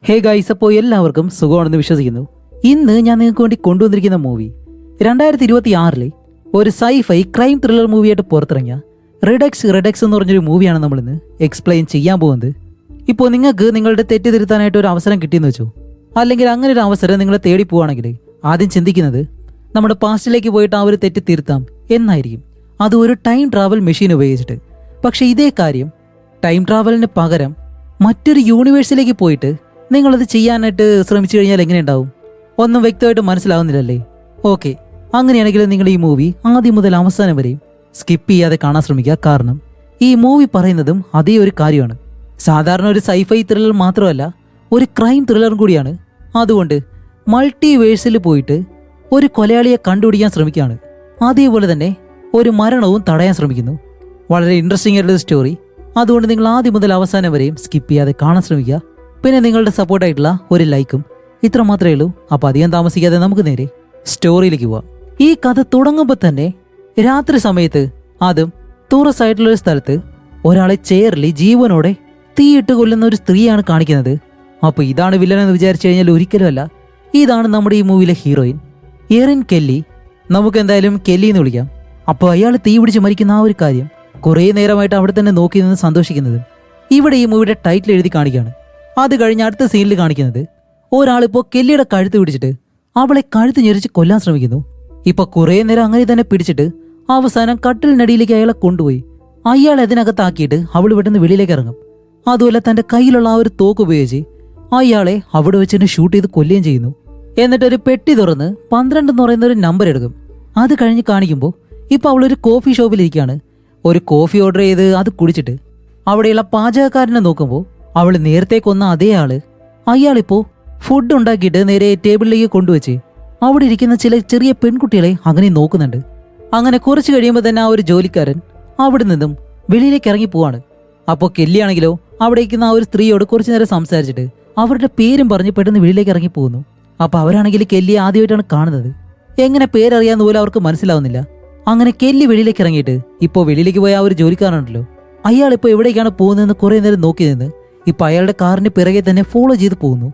Hey guys, അപ്പോൾ എല്ലാവർക്കും സുഖമാണെന്ന് വിശ്വസിക്കുന്നു. ഇന്ന് ഞാൻ നിങ്ങൾക്ക് വേണ്ടി കൊണ്ടുവന്നിരിക്കുന്ന മൂവി 2026 ഒരു സൈഫൈ ക്രൈം ത്രില്ലർ മൂവിയായിട്ട് പുറത്തിറങ്ങിയ റെഡക്സ് എന്ന് പറഞ്ഞൊരു മൂവിയാണ് നമ്മളിന്ന് എക്സ്പ്ലെയിൻ ചെയ്യാൻ പോകുന്നത്. ഇപ്പോൾ നിങ്ങൾക്ക് നിങ്ങളുടെ തെറ്റ് തിരുത്താനായിട്ട് ഒരു അവസരം കിട്ടിയെന്ന് വെച്ചോ, അല്ലെങ്കിൽ അങ്ങനെ ഒരു അവസരം നിങ്ങളെ തേടി പോവുകയാണെങ്കിൽ ആദ്യം ചിന്തിക്കുന്നത് നമ്മുടെ പാസ്റ്റിലേക്ക് പോയിട്ട് ആ ഒരു തെറ്റ് തിരുത്താം എന്നായിരിക്കും. അത് ഒരു ടൈം ട്രാവൽ മെഷീൻ ഉപയോഗിച്ചിട്ട്. പക്ഷെ ഇതേ കാര്യം ടൈം ട്രാവലിന് പകരം മറ്റൊരു യൂണിവേഴ്സിലേക്ക് പോയിട്ട് നിങ്ങളത് ചെയ്യാനായിട്ട് ശ്രമിച്ചു കഴിഞ്ഞാൽ എങ്ങനെ ഉണ്ടാവും? ഒന്നും വ്യക്തമായിട്ട് മനസ്സിലാവുന്നില്ലല്ലേ? ഓക്കെ, അങ്ങനെയാണെങ്കിൽ നിങ്ങൾ ഈ മൂവി ആദ്യം മുതൽ അവസാനം വരെയും സ്കിപ്പ് ചെയ്യാതെ കാണാൻ ശ്രമിക്കുക. കാരണം ഈ മൂവി പറയുന്നതും അതേ ഒരു കാര്യമാണ്. സാധാരണ ഒരു സൈഫൈ ത്രില്ലർ മാത്രമല്ല, ഒരു ക്രൈം ത്രില്ലറും കൂടിയാണ്. അതുകൊണ്ട് മൾട്ടിവേഴ്സിൽ പോയിട്ട് ഒരു കൊലയാളിയെ കണ്ടുപിടിക്കാൻ ശ്രമിക്കുകയാണ്. അതേപോലെ തന്നെ ഒരു മരണവും തടയാൻ ശ്രമിക്കുന്നു. വളരെ ഇൻട്രസ്റ്റിംഗ് ആയിട്ടുള്ള സ്റ്റോറി. അതുകൊണ്ട് നിങ്ങൾ ആദ്യം മുതൽ അവസാനം വരെയും സ്കിപ്പ് ചെയ്യാതെ കാണാൻ ശ്രമിക്കുക. പിന്നെ നിങ്ങളുടെ സപ്പോർട്ടായിട്ടുള്ള ഒരു ലൈക്കും. ഇത്ര മാത്രമേ ഉള്ളൂ. അപ്പോൾ അധികം താമസിക്കാതെ നമുക്ക് നേരെ സ്റ്റോറിയിലേക്ക് പോവാം. ഈ കഥ തുടങ്ങുമ്പോൾ തന്നെ രാത്രി സമയത്ത്, അതും ടൂറിസ്റ്റ് ആയിട്ടുള്ള ഒരു സ്ഥലത്ത് ഒരാളെ ചെയറിൽ ജീവനോടെ തീയിട്ട് കൊല്ലുന്ന ഒരു സ്ത്രീയാണ് കാണിക്കുന്നത്. അപ്പോൾ ഇതാണ് വില്ലൻ എന്ന് വിചാരിച്ചു കഴിഞ്ഞാൽ ഒരിക്കലുമല്ല. ഇതാണ് നമ്മുടെ ഈ മൂവിയിലെ ഹീറോയിൻ എറിൻ കെല്ലി. നമുക്ക് എന്തായാലും കെല്ലി എന്ന് വിളിക്കാം. അപ്പോൾ അയാൾ തീ പിടിച്ച് മരിക്കുന്ന ആ ഒരു കാര്യം കുറേ നേരമായിട്ട് അവിടെ തന്നെ നോക്കി നിന്ന് സന്തോഷിക്കുന്നത് ഇവിടെ ഈ മൂവിയുടെ ടൈറ്റിൽ എഴുതി കാണിക്കുകയാണ്. അത് കഴിഞ്ഞ് അടുത്ത സീനിൽ കാണിക്കുന്നത് ഒരാളിപ്പോൾ കെല്ലിയുടെ കഴുത്ത് പിടിച്ചിട്ട് അവളെ കഴുത്ത് ഞെരിച്ച് കൊല്ലാൻ ശ്രമിക്കുന്നു. ഇപ്പൊ കുറേ നേരം അങ്ങനെ തന്നെ പിടിച്ചിട്ട് അവസാനം കട്ടിലിനടിയിലേക്ക് അയാളെ കൊണ്ടുപോയി അയാൾ അതിനകത്താക്കിയിട്ട് അവൾ പെട്ടെന്ന് വെളിയിലേക്ക് ഇറങ്ങും. അതുപോലെ തന്റെ കയ്യിലുള്ള ആ ഒരു തോക്ക് ഉപയോഗിച്ച് അയാളെ അവിടെ വെച്ചിട്ട് ഷൂട്ട് ചെയ്ത് കൊല്ലുകയും ചെയ്യുന്നു. എന്നിട്ടൊരു പെട്ടി തുറന്ന് 12 എന്ന് പറയുന്ന ഒരു നമ്പർ എടുക്കും. അത് കഴിഞ്ഞ് കാണിക്കുമ്പോൾ ഇപ്പൊ അവളൊരു കോഫി ഷോപ്പിലിരിക്കുകയാണ്. ഒരു കോഫി ഓർഡർ ചെയ്ത് അത് കുടിച്ചിട്ട് അവിടെയുള്ള പാചകക്കാരനെ നോക്കുമ്പോൾ അവൾ നേരത്തെ കൊന്ന അതേ ആള് അയാളിപ്പോ ഫുഡ് ഉണ്ടാക്കിയിട്ട് നേരെ ടേബിളിലേക്ക് കൊണ്ടുവച്ച് അവിടെ ഇരിക്കുന്ന ചില ചെറിയ പെൺകുട്ടികളെ അങ്ങനെ നോക്കുന്നുണ്ട്. അങ്ങനെ കുറച്ച് കഴിയുമ്പോൾ തന്നെ ആ ഒരു ജോലിക്കാരൻ അവിടെ നിന്നും വെളിയിലേക്ക് ഇറങ്ങി പോവാണ്. അപ്പോൾ കെല്ലിയാണെങ്കിലോ അവിടെ ഇരിക്കുന്ന ആ ഒരു സ്ത്രീയോട് കുറച്ചു നേരം സംസാരിച്ചിട്ട് അവരുടെ പേരും പറഞ്ഞ് പെട്ടെന്ന് വെളിയിലേക്ക് ഇറങ്ങി പോകുന്നു. അപ്പൊ അവരാണെങ്കിൽ കെല്ലിയെ ആദ്യമായിട്ടാണ് കാണുന്നത്. എങ്ങനെ പേരറിയാന്ന് പോലും അവർക്ക് മനസ്സിലാവുന്നില്ല. അങ്ങനെ കെല്ലി വെളിയിലേക്ക് ഇറങ്ങിയിട്ട് ഇപ്പോൾ വെളിയിലേക്ക് പോയ ആ ഒരു ജോലിക്കാരനുണ്ടല്ലോ, അയാളിപ്പോ എവിടേക്കാണ് പോകുന്നതെന്ന് കുറെ നേരം നോക്കി നിന്ന് ഇപ്പൊ അയാളുടെ കാറിന്റെ പിറകെ തന്നെ ഫോളോ ചെയ്ത് പോകുന്നു.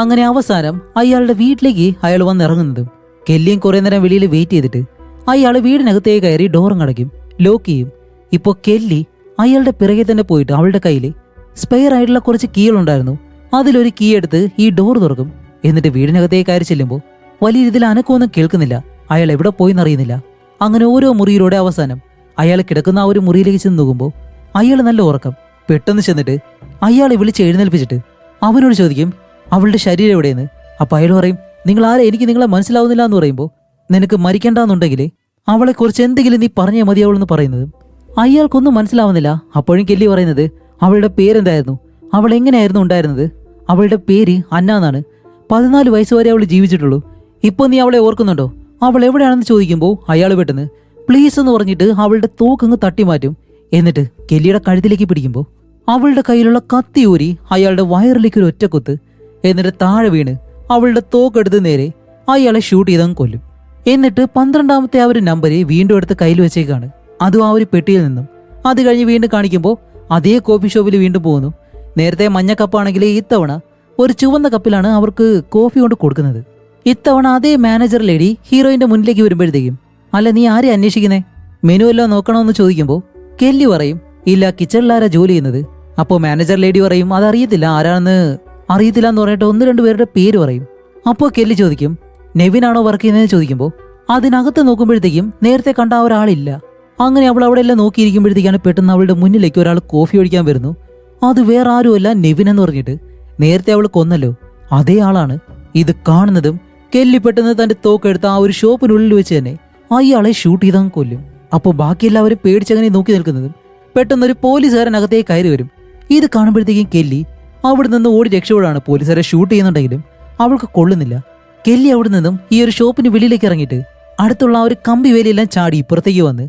അങ്ങനെ അവസാനം അയാളുടെ വീട്ടിലേക്ക് അയാൾ വന്ന് ഇറങ്ങുന്നതും കെല്ലിയും കുറെ നേരം വെളിയിൽ വെയിറ്റ് ചെയ്തിട്ട് അയാൾ വീടിനകത്തേക്ക് കയറി ഡോറും അടയ്ക്കും, ലോക്ക് ചെയ്യും. ഇപ്പോൾ കെല്ലി അയാളുടെ പിറകെ തന്നെ പോയിട്ട് അവളുടെ കയ്യിൽ സ്പെയർ ആയിട്ടുള്ള കുറച്ച് കീകളുണ്ടായിരുന്നു. അതിലൊരു കീ എടുത്ത് ഈ ഡോർ തുറക്കും. എന്നിട്ട് വീടിനകത്തേക്ക് കയറി ചെല്ലുമ്പോൾ വലിയ രീതിയിൽ അനക്കമൊന്നും കേൾക്കുന്നില്ല. അയാൾ എവിടെ പോയിന്നറിയുന്നില്ല. അങ്ങനെ ഓരോ മുറിയിലൂടെ അവസാനം അയാൾ കിടക്കുന്ന ആ ഒരു മുറിയിലേക്ക് ചെന്ന് നോക്കുമ്പോൾ അയാൾ നല്ല ഉറക്കം. പെട്ടെന്ന് ചെന്നിട്ട് അയാളെ വിളിച്ച് എഴുന്നേൽപ്പിച്ചിട്ട് അവനോട് ചോദിക്കും അവളുടെ ശരീരം എവിടെയെന്ന്. അപ്പൊ അയാൾ പറയും, നിങ്ങൾ ആരെ, എനിക്ക് നിങ്ങളെ മനസ്സിലാവുന്നില്ല എന്ന് പറയുമ്പോൾ, നിനക്ക് മരിക്കണ്ടെന്നുണ്ടെങ്കിൽ അവളെ കുറിച്ച് എന്തെങ്കിലും നീ പറഞ്ഞേ മതിയാവുള്ളെന്ന് പറയുന്നത് അയാൾക്കൊന്നും മനസ്സിലാവുന്നില്ല. അപ്പോഴും കെല്ലി പറയുന്നത് അവളുടെ പേരെന്തായിരുന്നു, അവൾ എങ്ങനെയായിരുന്നു ഉണ്ടായിരുന്നത്, അവളുടെ പേര് അന്ന എന്നാണ്. 14 വയസ്സ് വരെ അവൾ ജീവിച്ചിട്ടുള്ളൂ. ഇപ്പൊ നീ അവളെ ഓർക്കുന്നുണ്ടോ, അവൾ എവിടെയാണെന്ന് ചോദിക്കുമ്പോൾ അയാൾ പെട്ടെന്ന് പ്ലീസ് എന്ന് പറഞ്ഞിട്ട് അവളുടെ തോക്കങ്ങ് തട്ടി മാറ്റും. എന്നിട്ട് കെല്ലിയുടെ കഴുത്തിലേക്ക് പിടിക്കുമ്പോൾ അവളുടെ കയ്യിലുള്ള കത്തി ഊരി അയാളുടെ വയറിലേക്ക് ഒരു ഒറ്റക്കുത്ത്. എന്നിട്ട് താഴെ വീണ് അവളുടെ തോക്കെടുത്ത് നേരെ അയാളെ ഷൂട്ട് ചെയ്തങ്ങ് കൊല്ലും. എന്നിട്ട് 12ാമത്തെ ആ ഒരു നമ്പര് വീണ്ടും എടുത്ത് കയ്യിൽ വെച്ചേക്കാണ്, അതും ആ ഒരു പെട്ടിയിൽ നിന്നും. അത് കഴിഞ്ഞ് വീണ്ടും കാണിക്കുമ്പോൾ അതേ കോഫി ഷോപ്പിൽ വീണ്ടും പോകുന്നു. നേരത്തെ മഞ്ഞ കപ്പാണെങ്കിൽ ഇത്തവണ ഒരു ചുവന്ന കപ്പിലാണ് അവർക്ക് കോഫി കൊണ്ട് കൊടുക്കുന്നത്. ഇത്തവണ അതേ മാനേജർ ലേഡി ഹീറോയിന്റെ മുന്നിലേക്ക് വരുമ്പോഴത്തേക്കും, അല്ല നീ ആരെ അന്വേഷിക്കുന്നേ, മെനു എല്ലാം നോക്കണമെന്ന് ചോദിക്കുമ്പോൾ കെല്ലി പറയും ഇല്ല, കിച്ചണിലാരാ ജോലി ചെയ്യുന്നത്. അപ്പോൾ മാനേജർ ലേഡി പറയും അതറിയത്തില്ല, ആരാണെന്ന് അറിയത്തില്ല എന്ന് പറഞ്ഞിട്ട് 1-2 പേരുടെ പേര് പറയും. അപ്പോൾ കെല്ലി ചോദിക്കും നെവിനാണോ വർക്ക് ചെയ്യുന്നതെന്ന് ചോദിക്കുമ്പോൾ അതിനകത്ത് നോക്കുമ്പോഴത്തേക്കും നേരത്തെ കണ്ട ആ ഒരാളില്ല. അങ്ങനെ അവൾ അവിടെ എല്ലാം നോക്കിയിരിക്കുമ്പോഴത്തേക്കാണ് പെട്ടെന്ന് അവളുടെ മുന്നിലേക്ക് ഒരാൾ കോഫി ഒഴിക്കാൻ വരുന്നു. അത് വേറെ ആരുമല്ല, നെവിൻ എന്ന് പറഞ്ഞിട്ട് നേരത്തെ അവൾ കൊന്നല്ലോ അതേ ആളാണ്. ഇത് കാണുന്നതും കെല്ലി പെട്ടെന്ന് തന്റെ തോക്കെടുത്ത് ആ ഒരു ഷോപ്പിനുള്ളിൽ വെച്ച് തന്നെ അയാളെ ഷൂട്ട് ചെയ്തങ്ങ് കൊല്ലും. അപ്പോൾ ബാക്കി എല്ലാവരും പേടിച്ചങ്ങനെ നോക്കി നിൽക്കുന്നതും പെട്ടെന്നൊരു പോലീസുകാരനകത്തേക്ക് കയറി വരും. ഇത് കാണുമ്പോഴത്തേക്കും കെല്ലി അവിടെ നിന്ന് ഓടി രക്ഷപ്പെടാണ്. പോലീസുകാരെ ഷൂട്ട് ചെയ്യുന്നുണ്ടെങ്കിലും അവൾക്ക് കൊള്ളുന്നില്ല. കെല്ലി അവിടെ നിന്നും ഈ ഒരു ഷോപ്പിന് വെളിയിലേക്ക് ഇറങ്ങിയിട്ട് അടുത്തുള്ള ആ ഒരു കമ്പി വേലിയെല്ലാം ചാടി ഇപ്പുറത്തേക്ക് വന്ന്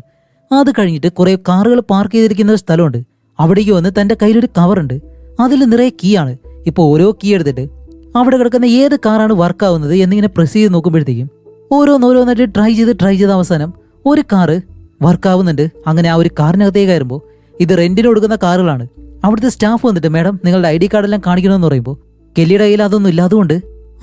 അത് കഴിഞ്ഞിട്ട് കുറെ കാറുകൾ പാർക്ക് ചെയ്തിരിക്കുന്ന ഒരു സ്ഥലമുണ്ട്. അവിടേക്ക് വന്ന് തന്റെ കയ്യിലൊരു കവറുണ്ട്, അതിൽ നിറയെ കീ ആണ്. ഇപ്പോൾ ഓരോ കീ എടുത്തിട്ട് അവിടെ കിടക്കുന്ന ഏത് കാറാണ് വർക്കാവുന്നത് എന്നിങ്ങനെ പ്രസ് ചെയ്ത് നോക്കുമ്പോഴത്തേക്കും ഓരോന്നോരോന്നായിട്ട് ട്രൈ ചെയ്ത് അവസാനം ഒരു കാറ് വർക്കാവുന്നുണ്ട്. അങ്ങനെ ആ ഒരു കാറിനകത്തേക്ക് കയറുമ്പോൾ ഇത് റെന്റിന് കൊടുക്കുന്ന കാറുകളാണ്. അവിടുത്തെ സ്റ്റാഫ് വന്നിട്ട് മേഡം നിങ്ങളുടെ ID കാർഡെല്ലാം കാണിക്കണമെന്ന് പറയുമ്പോൾ കെല്ലിയുടെ കയ്യിൽ അതൊന്നും ഇല്ല. അതുകൊണ്ട്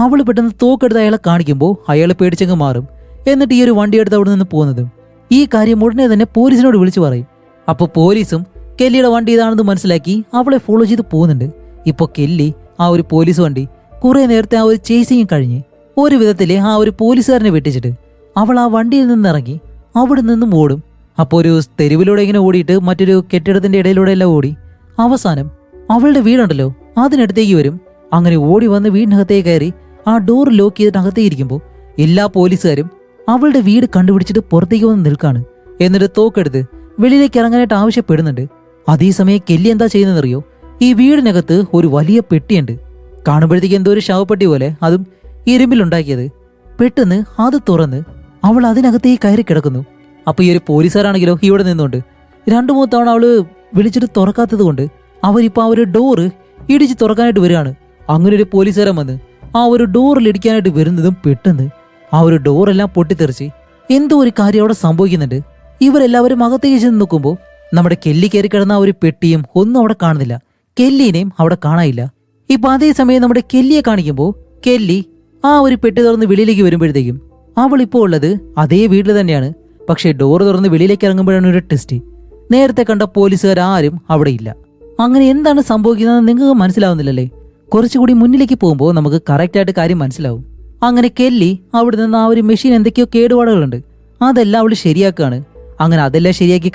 അവൾ പെട്ടെന്ന് തോക്കെടുത്ത് അയാളെ കാണിക്കുമ്പോൾ അയാൾ പേടിച്ചങ്ങ് മാറും. എന്നിട്ട് ഈ ഒരു വണ്ടി എടുത്ത് അവിടെ നിന്ന് പോകുന്നതും ഈ കാര്യം ഉടനെ തന്നെ പോലീസിനോട് വിളിച്ചു പറയും. അപ്പോൾ പോലീസും കെല്ലിയുടെ വണ്ടി ഇതാണെന്ന് മനസ്സിലാക്കി അവളെ ഫോളോ ചെയ്ത് പോകുന്നുണ്ട്. ഇപ്പോൾ കെല്ലി ആ ഒരു പോലീസ് വണ്ടി കുറെ നേരത്തെ ആ ഒരു ചേസിങ് കഴിഞ്ഞ് ഒരു വിധത്തില് ആ ഒരു പോലീസുകാരനെ വെട്ടിച്ചിട്ട് അവൾ ആ വണ്ടിയിൽ നിന്നിറങ്ങി അവിടെ നിന്നും ഓടും. അപ്പോൾ ഒരു തെരുവിലൂടെ ഇങ്ങനെ ഓടിയിട്ട് മറ്റൊരു കെട്ടിടത്തിന്റെ ഇടയിലൂടെ എല്ലാം ഓടി അവസാനം അവളുടെ വീടുണ്ടല്ലോ അതിനടുത്തേക്ക് വരും. അങ്ങനെ ഓടി വന്ന് വീടിനകത്തേക്ക് കയറി ആ ഡോർ ലോക്ക് ചെയ്തിട്ട് അകത്തേക്ക് ഇരിക്കുമ്പോൾ എല്ലാ പോലീസുകാരും അവളുടെ വീട് കണ്ടുപിടിച്ചിട്ട് പുറത്തേക്ക് വന്ന് നിൽക്കാണ്. എന്നിട്ട് തോക്കെടുത്ത് വെളിയിലേക്ക് ഇറങ്ങാനായിട്ട് ആവശ്യപ്പെടുന്നുണ്ട്. അതേസമയം കെല്ലി എന്താ ചെയ്യുന്നതെന്നറിയോ? ഈ വീടിനകത്ത് ഒരു വലിയ പെട്ടിയുണ്ട്. കാണുമ്പോഴത്തേക്ക് എന്തോ ഒരു ശവപ്പെട്ടി പോലെ, അതും ഇരുമ്പിലുണ്ടാക്കിയത്. പെട്ടെന്ന് അത് തുറന്ന് അവൾ അതിനകത്തേക്ക് കയറി കിടക്കുന്നു. അപ്പൊ ഈ ഒരു പോലീസുകാരാണെങ്കിലോ ഇവിടെ നിന്നുകൊണ്ട് 2-3 തവണ അവള് വിളിച്ചിട്ട് തുറക്കാത്തത് കൊണ്ട് അവരിപ്പോ ആ ഒരു ഡോറ് ഇടിച്ച് തുറക്കാനായിട്ട് വരികയാണ്. അങ്ങനെ ഒരു പോലീസുകാരൻ വന്ന് ആ ഒരു ഡോറിൽ ഇടിക്കാനായിട്ട് വരുന്നതും പെട്ടെന്ന് ആ ഒരു ഡോറെല്ലാം പൊട്ടിത്തെറിച്ച് എന്തോ ഒരു കാര്യം അവിടെ സംഭവിക്കുന്നുണ്ട്. ഇവരെല്ലാവരും അകത്തേക്ക് ചെന്ന് നോക്കുമ്പോൾ നമ്മുടെ കെല്ലി കയറി കിടന്ന ആ ഒരു പെട്ടിയും ഒന്നും അവിടെ കാണുന്നില്ല. കെല്ലിനെയും അവിടെ കാണാനില്ല. ഇപ്പൊ അതേസമയം നമ്മുടെ കെല്ലിയെ കാണിക്കുമ്പോൾ കെല്ലി ആ ഒരു പെട്ടി തുറന്ന് വെളിയിലേക്ക് വരുമ്പോഴത്തേക്കും അവൾ ഇപ്പോൾ ഉള്ളത് അതേ വീട്ടിൽ തന്നെയാണ്. പക്ഷേ ഡോറ് തുറന്ന് വെളിയിലേക്ക് ഇറങ്ങുമ്പോഴാണ് ഒരു ടെസ്റ്റ്. നേരത്തെ കണ്ട പോലീസുകാർ ആരും അവിടെ ഇല്ല. അങ്ങനെ എന്താണ് സംഭവിക്കുന്നതെന്ന് നിങ്ങൾക്ക് മനസ്സിലാവുന്നില്ലല്ലേ? കുറച്ചുകൂടി മുന്നിലേക്ക് പോകുമ്പോൾ നമുക്ക് കറക്റ്റായിട്ട് കാര്യം മനസ്സിലാവും. അങ്ങനെ കെല്ലി അവിടെ നിന്ന് ആ ഒരു മെഷീൻ എന്തൊക്കെയോ കേടുപാടുകളുണ്ട്, അതെല്ലാം അവൾ ശരിയാക്കുകയാണ്. അങ്ങനെ അതെല്ലാം ശരിയാക്കി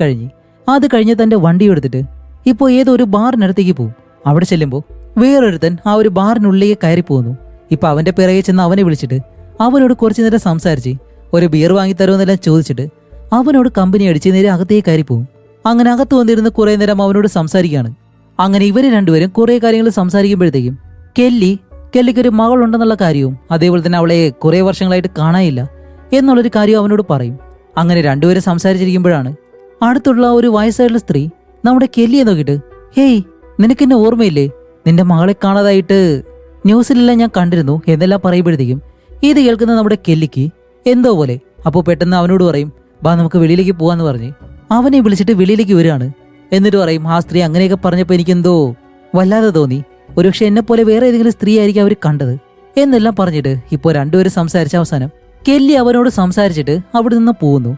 അത് കഴിഞ്ഞ് തന്റെ വണ്ടി എടുത്തിട്ട് ഇപ്പോൾ ഏതോ ഒരു ബാറിനടുത്തേക്ക് പോകും. അവിടെ ചെല്ലുമ്പോൾ വേറൊരുത്തൻ ആ ഒരു ബാറിനുള്ളിലേക്ക് കയറി പോകുന്നു. ഇപ്പൊ അവന്റെ പിറകെ ചെന്ന് അവനെ വിളിച്ചിട്ട് അവനോട് കുറച്ചു നേരം സംസാരിച്ച് ഒരു ബിയർ വാങ്ങിത്തരുമെന്നെല്ലാം ചോദിച്ചിട്ട് അവനോട് കമ്പനി അടിച്ച് നേരെ അകത്തേക്ക് കയറി പോകും. അങ്ങനെ അകത്ത് വന്നിരുന്ന് കുറെ നേരം അവനോട് സംസാരിക്കുകയാണ്. അങ്ങനെ ഇവര് രണ്ടുപേരും കുറെ കാര്യങ്ങൾ സംസാരിക്കുമ്പോഴത്തേക്കും കെല്ലിക്കൊരു മകളുണ്ടെന്നുള്ള കാര്യവും അതേപോലെ തന്നെ അവളെ കുറെ വർഷങ്ങളായിട്ട് കാണാനില്ല എന്നുള്ളൊരു കാര്യം അവനോട് പറയും. അങ്ങനെ രണ്ടുപേരും സംസാരിച്ചിരിക്കുമ്പോഴാണ് അടുത്തുള്ള ഒരു വയസ്സായിട്ടുള്ള സ്ത്രീ നമ്മുടെ കെല്ലിയെ നോക്കിയിട്ട്, ഹേയ്, നിനക്കെന്നെ ഓർമ്മയില്ലേ? നിന്റെ മകളെ കാണാതായിട്ട് ന്യൂസിലെല്ലാം ഞാൻ കണ്ടിരുന്നു എന്നെല്ലാം പറയുമ്പോഴത്തേക്കും ഇത് കേൾക്കുന്ന നമ്മുടെ കെല്ലിക്ക് എന്തോ പോലെ. അപ്പോൾ പെട്ടെന്ന് അവനോട് പറയും, ബാ നമുക്ക് വെളിയിലേക്ക് പോവാന്ന് പറഞ്ഞ് അവനെ വിളിച്ചിട്ട് വെളിയിലേക്ക് വരികയാണ്. എന്നിട്ട് പറയും, ആ സ്ത്രീ അങ്ങനെയൊക്കെ പറഞ്ഞപ്പോൾ എനിക്കെന്തോ വല്ലാതെ തോന്നി, ഒരുപക്ഷെ എന്നെ പോലെ വേറെ ഏതെങ്കിലും സ്ത്രീ ആയിരിക്കും അവർ കണ്ടത് എന്നെല്ലാം പറഞ്ഞിട്ട് ഇപ്പോൾ രണ്ടുപേരും സംസാരിച്ച അവസാനം കെല്ലി അവനോട് സംസാരിച്ചിട്ട് അവിടെ നിന്ന് പോകുന്നു.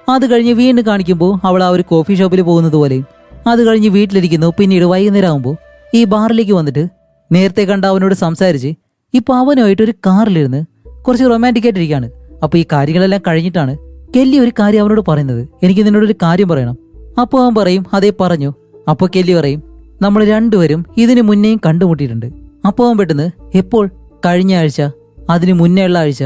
അത് കഴിഞ്ഞ് വീണ്ടും കാണിക്കുമ്പോൾ അവൾ ആ ഒരു കോഫി ഷോപ്പിൽ പോകുന്നത് പോലെയും അത് കഴിഞ്ഞ് വീട്ടിലിരിക്കുന്നു. പിന്നീട് വൈകുന്നേരം ആകുമ്പോൾ ഈ ബാറിലേക്ക് വന്നിട്ട് നേരത്തെ കണ്ട അവനോട് സംസാരിച്ച് ഇപ്പൊ അവനുമായിട്ട് ഒരു കാറിലിരുന്ന് കുറച്ച് റൊമാൻറ്റിക് ആയിട്ടിരിക്കുകയാണ്. അപ്പൊ ഈ കാര്യങ്ങളെല്ലാം കഴിഞ്ഞിട്ടാണ് കെല്ലി ഒരു കാര്യം അവനോട് പറയുന്നത്, എനിക്ക് നിന്നോടൊരു കാര്യം പറയണം. അപ്പോൾ അവൻ പറയും, അതേ പറഞ്ഞു. അപ്പോൾ കെല്ലി പറയും, നമ്മൾ രണ്ടുപേരും ഇതിനു മുന്നേയും കണ്ടുമുട്ടിയിട്ടുണ്ട്. അപ്പോൾ അവൻ പെട്ടെന്ന്, എപ്പോൾ? കഴിഞ്ഞ ആഴ്ച, അതിനു മുന്നേയുള്ള ആഴ്ച,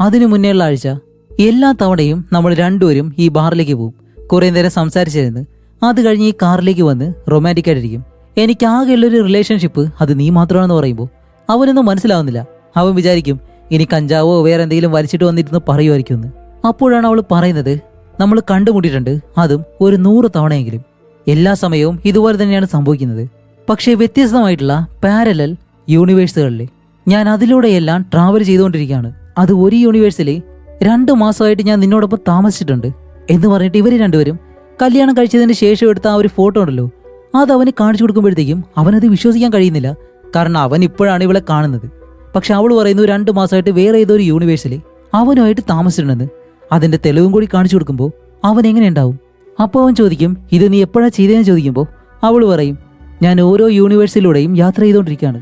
അതിനു മുന്നേയുള്ള ആഴ്ച, എല്ലാ തവണയും നമ്മൾ രണ്ടുപേരും ഈ ബാറിലേക്ക് പോകും. കുറെ നേരം സംസാരിച്ചിരുന്ന് അത് കഴിഞ്ഞ് ഈ കാറിലേക്ക് വന്ന് റൊമാൻറ്റിക് ആയിട്ടിരിക്കും. എനിക്ക് ആകെയുള്ളൊരു റിലേഷൻഷിപ്പ് അത് നീ മാത്രമാണെന്ന് പറയുമ്പോൾ അവനൊന്നും മനസ്സിലാവുന്നില്ല. അവൻ വിചാരിക്കും ഇനി കഞ്ചാവോ വേറെ എന്തെങ്കിലും വലിച്ചിട്ട് വന്നിരുന്ന് പറയുമായിരിക്കും എന്ന്. അപ്പോഴാണ് അവൾ പറയുന്നത്, നമ്മൾ കണ്ടുമുട്ടിയിട്ടുണ്ട്, അതും ഒരു 100 തവണയെങ്കിലും. എല്ലാ സമയവും ഇതുപോലെ തന്നെയാണ് സംഭവിക്കുന്നത്. പക്ഷേ വ്യത്യസ്തമായിട്ടുള്ള പാരലൽ യൂണിവേഴ്സുകളിൽ ഞാൻ അതിലൂടെയെല്ലാം ട്രാവൽ ചെയ്തുകൊണ്ടിരിക്കുകയാണ്. അത് ഒരു യൂണിവേഴ്സിൽ 2 മാസമായിട്ട് ഞാൻ നിന്നോടൊപ്പം താമസിച്ചിട്ടുണ്ട് എന്ന് പറഞ്ഞിട്ട് ഇവർ രണ്ടുപേരും കല്യാണം കഴിച്ചതിന് ശേഷം എടുത്ത ആ ഒരു ഫോട്ടോ ഉണ്ടല്ലോ, അത് അവന് കാണിച്ചു കൊടുക്കുമ്പോഴത്തേക്കും അവനത് വിശ്വസിക്കാൻ കഴിയുന്നില്ല. കാരണം അവൻ ഇപ്പോഴാണ് ഇവളെ കാണുന്നത്. പക്ഷെ അവൾ പറയുന്നു 2 മാസമായിട്ട് വേറെ ഏതോ ഒരു യൂണിവേഴ്സിൽ അവനുമായിട്ട് താമസിച്ചിട്ടുണ്ടെന്ന്. അതിന്റെ തെളിവും കൂടി കാണിച്ചു കൊടുക്കുമ്പോൾ അവൻ എങ്ങനെ ഉണ്ടാവും? അപ്പോൾ അവൻ ചോദിക്കും, ഇത് നീ എപ്പോഴാണ് ചെയ്തതെന്ന് ചോദിക്കുമ്പോൾ അവൾ പറയും, ഞാൻ ഓരോ യൂണിവേഴ്സിലൂടെയും യാത്ര ചെയ്തുകൊണ്ടിരിക്കുകയാണ്.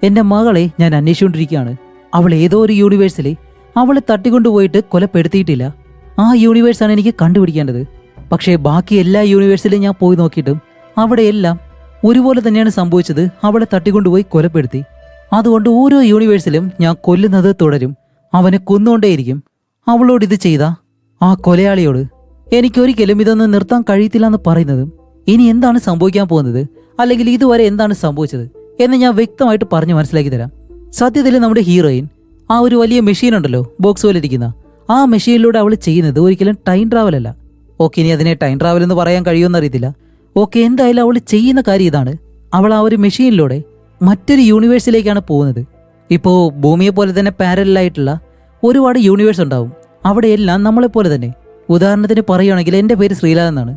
എൻ്റെ മകളെ ഞാൻ അന്വേഷിച്ചുകൊണ്ടിരിക്കുകയാണ്. അവൾ ഏതോ ഒരു യൂണിവേഴ്സിൽ അവളെ തട്ടിക്കൊണ്ടുപോയിട്ട് കൊലപ്പെടുത്തിയിട്ടില്ല. ആ യൂണിവേഴ്സാണ് എനിക്ക് കണ്ടുപിടിക്കേണ്ടത്. പക്ഷേ ബാക്കി എല്ലാ യൂണിവേഴ്സിലും ഞാൻ പോയി നോക്കിയിട്ടും അവിടെയെല്ലാം ഒരുപോലെ തന്നെയാണ് സംഭവിച്ചത്. അവളെ തട്ടിക്കൊണ്ടുപോയി കൊലപ്പെടുത്തി. അതുകൊണ്ട് ഓരോ യൂണിവേഴ്സിലും ഞാൻ കൊല്ലുന്നത് തുടരും. അവനെ കൊന്നുകൊണ്ടേയിരിക്കും. അവളോട് ഇത് ചെയ്ത ആ കൊലയാളിയോട് എനിക്കൊരിക്കലും ഇതൊന്നും നിർത്താൻ കഴിയത്തില്ല എന്ന് പറയുന്നതും ഇനി എന്താണ് സംഭവിക്കാൻ പോകുന്നത്, അല്ലെങ്കിൽ ഇതുവരെ എന്താണ് സംഭവിച്ചത് എന്ന് ഞാൻ വ്യക്തമായിട്ട് പറഞ്ഞു മനസ്സിലാക്കി തരാം. സത്യത്തിൽ നമ്മുടെ ഹീറോയിൻ ആ ഒരു വലിയ മെഷീൻ ഉണ്ടല്ലോ, ബോക്സ് പോലെ ഇരിക്കുന്ന ആ മെഷീനിലൂടെ അവൾ ചെയ്യുന്നത് ഒരിക്കലും ടൈം ട്രാവൽ അല്ല. ഓക്കെ, ഇനി അതിനെ ടൈം ട്രാവൽ എന്ന് പറയാൻ കഴിയുമെന്ന് അറിയത്തില്ല. ഓക്കെ, എന്തായാലും അവൾ ചെയ്യുന്ന കാര്യം ഇതാണ്. അവൾ ആ ഒരു മെഷീനിലൂടെ മറ്റൊരു യൂണിവേഴ്സിലേക്കാണ് പോകുന്നത്. ഇപ്പോൾ ഭൂമിയെ പോലെ തന്നെ പാരലായിട്ടുള്ള ഒരുപാട് യൂണിവേഴ്സ് ഉണ്ടാവും. അവിടെയെല്ലാം നമ്മളെപ്പോലെ തന്നെ, ഉദാഹരണത്തിന് പറയുകയാണെങ്കിൽ എൻ്റെ പേര് ശ്രീലാൽ എന്നാണ്.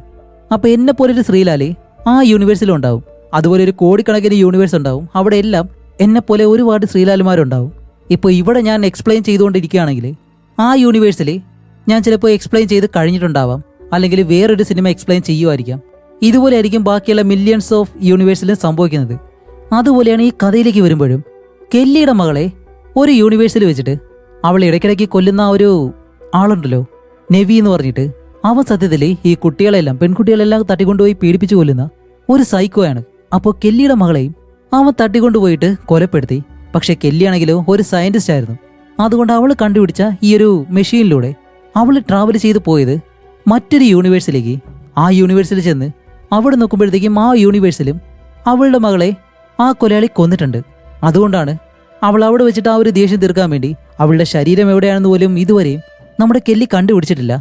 അപ്പോൾ എന്നെ പോലെ ഒരു ശ്രീലാല് ആ യൂണിവേഴ്സിലും ഉണ്ടാവും. അതുപോലെ ഒരു കോടിക്കണക്കിന് യൂണിവേഴ്സ് ഉണ്ടാവും. അവിടെയെല്ലാം എന്നെപ്പോലെ ഒരുപാട് ശ്രീലാലുമാരുണ്ടാവും. ഇപ്പോൾ ഇവിടെ ഞാൻ എക്സ്പ്ലെയിൻ ചെയ്തുകൊണ്ടിരിക്കുകയാണെങ്കിൽ ആ യൂണിവേഴ്സിൽ ഞാൻ ചിലപ്പോൾ എക്സ്പ്ലെയിൻ ചെയ്ത് കഴിഞ്ഞിട്ടുണ്ടാവാം, അല്ലെങ്കിൽ വേറൊരു സിനിമ എക്സ്പ്ലെയിൻ ചെയ്യുമായിരിക്കാം. ഇതുപോലെ ആയിരിക്കും ബാക്കിയുള്ള മില്യൺസ് ഓഫ് യൂണിവേഴ്സിലും സംഭവിക്കുന്നത്. അതുപോലെയാണ് ഈ കഥയിലേക്ക് വരുമ്പോഴും കെല്ലിയുടെ മകളെ ഒരു യൂണിവേഴ്സിൽ വെച്ചിട്ട് അവൾ ഇടയ്ക്കിടയ്ക്ക് കൊല്ലുന്ന ഒരു ആളുണ്ടല്ലോ, നെവി എന്ന് പറഞ്ഞിട്ട്, അവൻ സത്യത്തിൽ ഈ കുട്ടികളെല്ലാം പെൺകുട്ടികളെല്ലാം തട്ടിക്കൊണ്ടുപോയി പീഡിപ്പിച്ചു കൊല്ലുന്ന ഒരു സൈക്കോയാണ്. അപ്പോൾ കെല്ലിയുടെ മകളെയും അവൻ തട്ടിക്കൊണ്ടുപോയിട്ട് കൊലപ്പെടുത്തി. പക്ഷെ കെല്ലിയാണെങ്കിലോ ഒരു സയന്റിസ്റ്റ് ആയിരുന്നു. അതുകൊണ്ട് അവൾ കണ്ടുപിടിച്ച ഈ ഒരു മെഷീനിലൂടെ അവൾ ട്രാവൽ ചെയ്ത് പോയത് മറ്റൊരു യൂണിവേഴ്സിലേക്ക്. ആ യൂണിവേഴ്സിൽ ചെന്ന് അവിടെ നോക്കുമ്പോഴത്തേക്കും ആ യൂണിവേഴ്സിലും അവളുടെ മകളെ ആ കൊലയാളി കൊന്നിട്ടുണ്ട്. അതുകൊണ്ടാണ് അവൾ അവിടെ വെച്ചിട്ട് ആ ഒരു ദേഷ്യം തീർക്കാൻ വേണ്ടി അവളുടെ ശരീരം എവിടെയാണെന്ന് പോലും ഇതുവരെയും നമ്മുടെ കെല്ലി കണ്ടുപിടിച്ചിട്ടില്ല.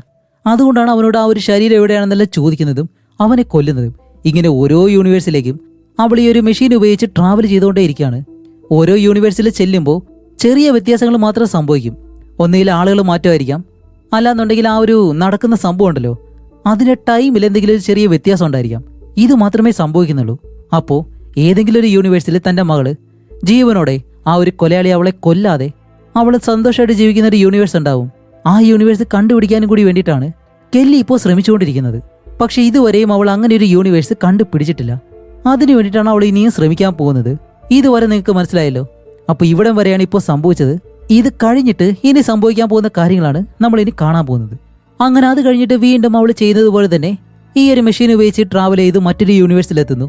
അതുകൊണ്ടാണ് അവനോട് ആ ഒരു ശരീരം എവിടെയാണെന്നെല്ലാം ചോദിക്കുന്നതും അവനെ കൊല്ലുന്നതും. ഇങ്ങനെ ഓരോ യൂണിവേഴ്സിലേക്കും അവൾ ഈ ഒരു മെഷീൻ ഉപയോഗിച്ച് ട്രാവൽ ചെയ്തുകൊണ്ടേയിരിക്കുകയാണ്. ഓരോ യൂണിവേഴ്സിൽ ചെല്ലുമ്പോൾ ചെറിയ വ്യത്യാസങ്ങൾ മാത്രം സംഭവിക്കും. ഒന്നുകിൽ ആളുകൾ മാറ്റമായിരിക്കാം, അല്ലാന്നുണ്ടെങ്കിൽ ആ ഒരു നടക്കുന്ന സംഭവം ഉണ്ടല്ലോ അതിന്റെ ടൈമിൽ എന്തെങ്കിലും ഒരു ചെറിയ വ്യത്യാസം ഉണ്ടായിരിക്കാം. ഇത് മാത്രമേ സംഭവിക്കുന്നുള്ളൂ. അപ്പോൾ ഏതെങ്കിലും ഒരു യൂണിവേഴ്സിൽ തൻ്റെ മകള് ജീവനോടെ ആ ഒരു കൊലയാളി അവളെ കൊല്ലാതെ അവൾ സന്തോഷമായിട്ട് ജീവിക്കുന്ന ഒരു യൂണിവേഴ്സ് ഉണ്ടാവും. ആ യൂണിവേഴ്സ് കണ്ടുപിടിക്കാനും കൂടി വേണ്ടിയിട്ടാണ് കെല്ലി ഇപ്പോൾ ശ്രമിച്ചുകൊണ്ടിരിക്കുന്നത്. പക്ഷെ ഇതുവരെയും അവൾ അങ്ങനെ ഒരു യൂണിവേഴ്സ് കണ്ടുപിടിച്ചിട്ടില്ല. അതിനു വേണ്ടിയിട്ടാണ് അവൾ ഇനിയും ശ്രമിക്കാൻ പോകുന്നത്. ഇതുവരെ നിങ്ങൾക്ക് മനസ്സിലായല്ലോ. അപ്പോൾ ഇവിടം വരെയാണ് ഇപ്പോൾ സംഭവിച്ചത്. ഇത് കഴിഞ്ഞിട്ട് ഇനി സംഭവിക്കാൻ പോകുന്ന കാര്യങ്ങളാണ് നമ്മൾ ഇനി കാണാൻ പോകുന്നത്. അങ്ങനെ അത് കഴിഞ്ഞിട്ട് വീണ്ടും അവൾ ചെയ്യുന്നത് പോലെ തന്നെ ഈ ഒരു മെഷീൻ ഉപയോഗിച്ച് ട്രാവൽ ചെയ്ത് മറ്റൊരു യൂണിവേഴ്സിലെത്തുന്നു.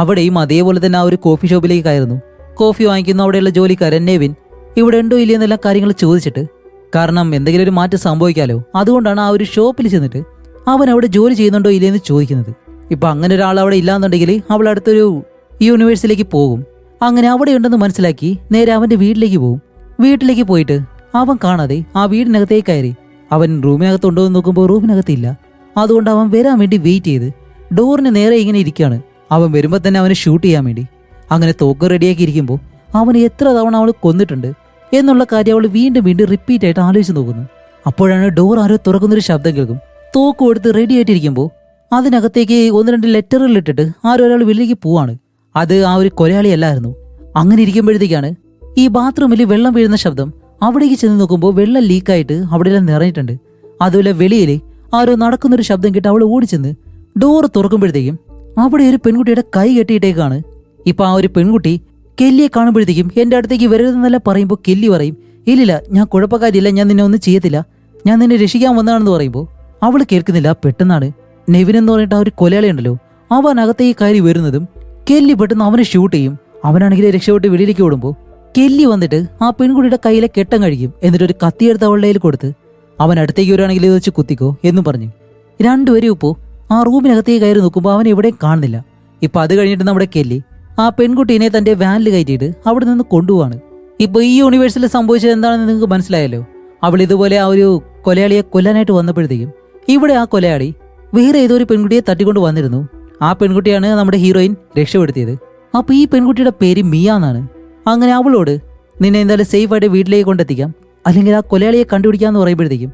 അവിടെയും അതേപോലെ തന്നെ ആ ഒരു കോഫി ഷോപ്പിലേക്ക് കയറുന്നു. കോഫി വാങ്ങിക്കുന്ന അവിടെയുള്ള ജോലിക്കാരൻ നെവിൻ ഇവിടെ ഉണ്ടോ ഇല്ലയെന്നെല്ലാം കാര്യങ്ങൾ ചോദിച്ചിട്ട്, കാരണം എന്തെങ്കിലും ഒരു മാറ്റം സംഭവിക്കാലോ, അതുകൊണ്ടാണ് ആ ഒരു ഷോപ്പിൽ ചെന്നിട്ട് അവൻ അവിടെ ജോലി ചെയ്യുന്നുണ്ടോ ഇല്ലയെന്ന് ചോദിക്കുന്നത്. ഇപ്പൊ അങ്ങനെ ഒരാൾ അവിടെ ഇല്ലാന്നുണ്ടെങ്കിൽ അവൾ അടുത്തൊരു യൂണിവേഴ്സിലേക്ക് പോകും. അങ്ങനെ അവിടെ ഉണ്ടെന്ന് മനസ്സിലാക്കി നേരെ അവന്റെ വീട്ടിലേക്ക് പോകും. വീട്ടിലേക്ക് പോയിട്ട് അവൻ കാണാതെ ആ വീടിനകത്തേക്ക് കയറി അവൻ റൂമിനകത്തുണ്ടോ എന്ന് നോക്കുമ്പോൾ റൂമിനകത്തില്ല. അതുകൊണ്ട് അവൻ വരാൻ വേണ്ടി വെയിറ്റ് ചെയ്ത് ഡോറിന് നേരെ ഇങ്ങനെ ഇരിക്കുകയാണ്. അവൻ വരുമ്പോൾ തന്നെ അവനെ ഷൂട്ട് ചെയ്യാൻ വേണ്ടി. അങ്ങനെ തോക്ക് റെഡിയാക്കി ഇരിക്കുമ്പോൾ അവന് എത്ര തവണ അവൾ കൊന്നിട്ടുണ്ട് എന്നുള്ള കാര്യം അവൾ വീണ്ടും വീണ്ടും റിപ്പീറ്റ് ആയിട്ട് ആലോചിച്ച് നോക്കുന്നു. അപ്പോഴാണ് ഡോർ ആരോ തുറക്കുന്നൊരു ശബ്ദം കേൾക്കും. തോക്ക് കൊടുത്ത് റെഡി ആയിട്ടിരിക്കുമ്പോൾ അതിനകത്തേക്ക് 1-2 ലെറ്ററുകൾ ഇട്ടിട്ട് ആരോ ഒരാൾ വെളിയിലേക്ക് പോവാണ്. അത് ആ ഒരു കൊലയാളിയല്ലായിരുന്നു. അങ്ങനെ ഇരിക്കുമ്പോഴത്തേക്കാണ് ഈ ബാത്റൂമിൽ വെള്ളം വീഴുന്ന ശബ്ദം. അവിടേക്ക് ചെന്ന് നോക്കുമ്പോൾ വെള്ളം ലീക്കായിട്ട് അവിടെയെല്ലാം നിറഞ്ഞിട്ടുണ്ട്. അതുപോലെ വെളിയിൽ ആരോ നടക്കുന്നൊരു ശബ്ദം കേട്ട് അവൾ ഓടിച്ചെന്ന് ഡോറ് തുറക്കുമ്പോഴത്തേക്കും അവിടെ ഒരു പെൺകുട്ടിയുടെ കൈ കെട്ടിയിട്ടേക്കാണ്. ഇപ്പൊ ആ ഒരു പെൺകുട്ടി കെല്ലിയെ കാണുമ്പോഴത്തേക്കും എന്റെ അടുത്തേക്ക് വരരുതെന്നല്ല പറയുമ്പോൾ കെല്ലി പറയും, ഇല്ലില്ല ഞാൻ കുഴപ്പക്കാരില്ല, ഞാൻ നിന്നെ ഒന്നും ചെയ്യത്തില്ല, ഞാൻ നിന്നെ രക്ഷിക്കാൻ വന്നതാണെന്ന് പറയുമ്പോൾ അവൾ കേൾക്കുന്നില്ല. പെട്ടെന്നാണ് നെവിൻ എന്ന് പറഞ്ഞിട്ട് ആ ഒരു കൊലയാളി ഉണ്ടല്ലോ അവൻ അകത്തേക്ക് കയറി വരുന്നതും കെല്ലി പെട്ടെന്ന് അവനെ ഷൂട്ട് ചെയ്യും. അവനാണെങ്കിൽ രക്ഷപ്പെട്ട് വെളിയിലേക്ക് ഓടുമ്പോൾ കെല്ലി വന്നിട്ട് ആ പെൺകുട്ടിയുടെ കയ്യിലെ കെട്ടം കഴിക്കും. എന്നിട്ട് ഒരു കത്തിയെടുത്ത് അവളുടെ കയ്യിൽ കൊടുത്ത് അവൻ അടുത്തേക്ക് വരുവാണെങ്കിൽ ഇത് വെച്ച് കുത്തിക്കോ എന്നും പറഞ്ഞു. രണ്ടുപേരും ഇപ്പോൾ ആ റൂമിനകത്തേക്ക് കയറി നോക്കുമ്പോൾ അവൻ എവിടെയും കാണുന്നില്ല. ഇപ്പൊ അത് കഴിഞ്ഞിട്ട് നമ്മുടെ കെല്ലി ആ പെൺകുട്ടീനെ തന്റെ വാനിൽ കയറ്റിയിട്ട് അവിടെ നിന്ന് കൊണ്ടുപോവാണ്. ഇപ്പൊ ഈ യൂണിവേഴ്സിൽ സംഭവിച്ചത് എന്താണെന്ന് നിങ്ങൾക്ക് മനസ്സിലായല്ലോ. അവൾ ഇതുപോലെ ആ ഒരു കൊലയാളിയെ കൊല്ലാനായിട്ട് വന്നപ്പോഴത്തേക്കും ഇവിടെ ആ കൊലയാളി വേറെ ഏതോ ഒരു പെൺകുട്ടിയെ തട്ടിക്കൊണ്ട് വന്നിരുന്നു. ആ പെൺകുട്ടിയാണ് നമ്മുടെ ഹീറോയിൻ രക്ഷപ്പെടുത്തിയത്. അപ്പൊ ഈ പെൺകുട്ടിയുടെ പേര് മിയ എന്നാണ്. അങ്ങനെ അവളോട് നിന്നെ എന്തായാലും സേഫായിട്ട് വീട്ടിലേക്ക് കൊണ്ടെത്തിക്കാം, അല്ലെങ്കിൽ ആ കൊലയാളിയെ കണ്ടുപിടിക്കാന്ന് പറയുമ്പോഴത്തേക്കും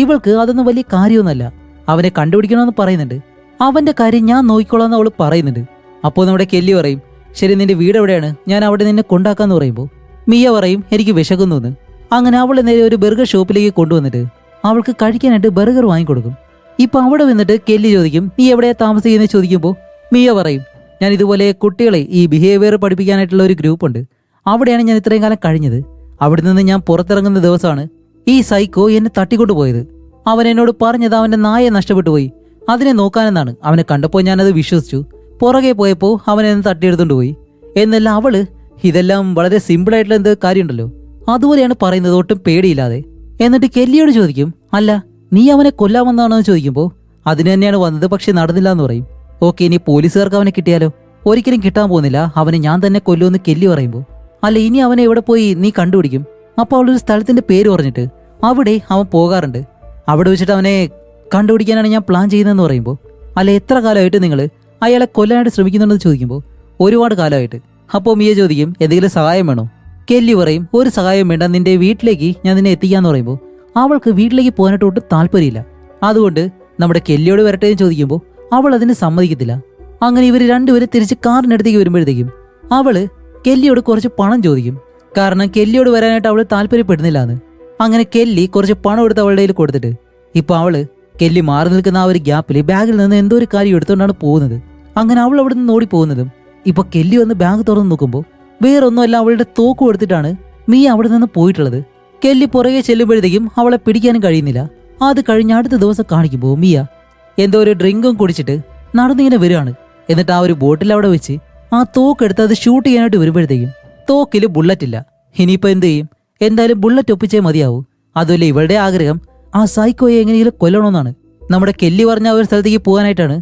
ഇവൾക്ക് അതൊന്നും വലിയ കാര്യമൊന്നുമല്ല. അവനെ കണ്ടുപിടിക്കണമെന്ന് പറയുന്നുണ്ട്. അവന്റെ കാര്യം ഞാൻ നോക്കിക്കോളാന്ന് അവൾ പറയുന്നുണ്ട്. അപ്പോൾ നമ്മുടെ കെല്ലി പറയും, ശരി നിന്റെ വീട് എവിടെയാണ്, ഞാൻ അവിടെ നിന്നെ കൊണ്ടാക്കാന്ന് പറയുമ്പോൾ മിയ പറയും എനിക്ക് വിശക്കുന്നു എന്ന്. അങ്ങനെ അവളെ നേരെ ഒരു ബർഗർ ഷോപ്പിലേക്ക് കൊണ്ടുവന്നിട്ട് അവൾക്ക് കഴിക്കാനായിട്ട് ബർഗർ വാങ്ങിക്കൊടുക്കും. ഇപ്പൊ അവിടെ വന്നിട്ട് കെല്ലി ചോദിക്കും നീ എവിടെയാ താമസിക്കുന്നത് ചോദിക്കുമ്പോൾ മിയ പറയും ഞാൻ ഇതുപോലെ കുട്ടികളെ ഈ ബിഹേവിയർ പഠിപ്പിക്കാനായിട്ടുള്ള ഒരു ഗ്രൂപ്പ് ഉണ്ട്, അവിടെയാണ് ഞാൻ ഇത്രയും കാലം കഴിഞ്ഞത്. അവിടെ നിന്ന് ഞാൻ പുറത്തിറങ്ങുന്ന ദിവസമാണ് ഈ സൈക്കോ എന്നെ തട്ടിക്കൊണ്ടുപോയത്. അവൻ എന്നോട് പറഞ്ഞത് അവന്റെ നായെ നഷ്ടപ്പെട്ടു പോയി, അതിനെ നോക്കാനെന്നാണ്. അവനെ കണ്ടപ്പോൾ ഞാനത് വിശ്വസിച്ചു. പുറകെ പോയപ്പോൾ അവനെ തട്ടിയെടുത്തോണ്ട് പോയി എന്നല്ല അവള്. ഇതെല്ലാം വളരെ സിമ്പിളായിട്ടുള്ള എന്ത് കാര്യമുണ്ടല്ലോ അതുപോലെയാണ് പറയുന്നത്, ഒട്ടും പേടിയില്ലാതെ. എന്നിട്ട് കെല്ലിയോട് ചോദിക്കും അല്ല നീ അവനെ കൊല്ലാമെന്നാണോ എന്ന് ചോദിക്കുമ്പോൾ അതിന് തന്നെയാണ് വന്നത്, പക്ഷെ നടന്നില്ല എന്ന് പറയും. ഓക്കെ ഇനി പോലീസുകാർക്ക് അവനെ കിട്ടിയാലോ? ഒരിക്കലും കിട്ടാൻ പോകുന്നില്ല, അവനെ ഞാൻ തന്നെ കൊല്ലുമെന്ന് കെല്ലി പറയുമ്പോൾ അല്ല ഇനി അവനെ എവിടെ പോയി നീ കണ്ടുപിടിക്കും. അപ്പോൾ അവളൊരു സ്ഥലത്തിന്റെ പേര് പറഞ്ഞിട്ട് അവിടെ അവൻ പോകാറുണ്ട്. അവിടെ വെച്ചിട്ട് അവനെ കണ്ടുപിടിക്കാനാണ് ഞാൻ പ്ലാൻ ചെയ്യുന്നതെന്ന് പറയുമ്പോൾ അല്ല എത്ര കാലമായിട്ട് നിങ്ങൾ അയാളെ കൊല്ലാനായിട്ട് ശ്രമിക്കുന്നുണ്ടെന്ന് ചോദിക്കുമ്പോൾ ഒരുപാട് കാലമായിട്ട്. അപ്പോൾ മിയ ചോദിക്കും എന്തെങ്കിലും സഹായം വേണോ? കെല്ലി പറയും ഒരു സഹായം വേണ്ട, നിന്റെ വീട്ടിലേക്ക് ഞാൻ നിന്നെ എത്തിക്കാന്ന് പറയുമ്പോൾ അവൾക്ക് വീട്ടിലേക്ക് പോകാനായിട്ട് ഒട്ടും താല്പര്യമില്ല. അതുകൊണ്ട് നമ്മുടെ കെല്ലിയോട് വരട്ടെ എന്ന് ചോദിക്കുമ്പോൾ അവൾ അതിന് സമ്മതിക്കത്തില്ല. അങ്ങനെ ഇവർ രണ്ടുപേരും തിരിച്ച് കാറിനടുത്തേക്ക് വരുമ്പോഴത്തേക്കും അവള് കെല്ലിയോട് കുറച്ച് പണം ചോദിക്കും. കാരണം കെല്ലിയോട് വരാനായിട്ട് അവൾ താല്പര്യപ്പെടുന്നില്ല എന്ന്. അങ്ങനെ കെല്ലി കുറച്ച് പണം എടുത്ത് അവളുടെ കയ്യിൽ കൊടുത്തിട്ട് ഇപ്പൊ അവള് കെല്ലി മാറി നിൽക്കുന്ന ആ ഒരു ഗ്യാപ്പിൽ ബാഗിൽ നിന്ന് എന്തോ ഒരു കാര്യം എടുത്തുകൊണ്ടാണ് പോകുന്നത്. അങ്ങനെ അവൾ അവിടെ നിന്ന് ഓടി പോകുന്നതും ഇപ്പൊ കെല്ലി വന്ന് ബാഗ് തുറന്ന് നോക്കുമ്പോൾ വേറൊന്നുമല്ല, അവളുടെ തോക്ക് കൊടുത്തിട്ടാണ് മിയ അവിടെ നിന്ന് പോയിട്ടുള്ളത്. കെല്ലി പുറകെ ചെല്ലുമ്പോഴത്തേക്കും അവളെ പിടിക്കാനും കഴിയുന്നില്ല. അത് കഴിഞ്ഞ അടുത്ത ദിവസം കാണിക്കുമ്പോൾ മിയ എന്തോ ഒരു ഡ്രിങ്കും കുടിച്ചിട്ട് നടന്നിങ്ങനെ വരികയാണ്. എന്നിട്ട് ആ ഒരു ബോട്ടിൽ അവിടെ വെച്ച് ആ തോക്കെടുത്ത് അത് ഷൂട്ട് ചെയ്യാനായിട്ട് വരുമ്പോഴത്തേക്കും തോക്കിൽ ബുള്ളറ്റ് ഇല്ല. ഇനിയിപ്പോൾ എന്ത് ചെയ്യും? എന്തായാലും ബുള്ളറ്റ് ഒപ്പിച്ചേ മതിയാവൂ. അതുമല്ല ഇവളുടെ ആഗ്രഹം ആ സൈക്കോയെ എങ്ങനെയെങ്കിലും കൊല്ലണമെന്നാണ്. നമ്മുടെ കെല്ലി പറഞ്ഞ ആ ഒരു സ്ഥലത്തേക്ക് പോകാനായിട്ടാണ്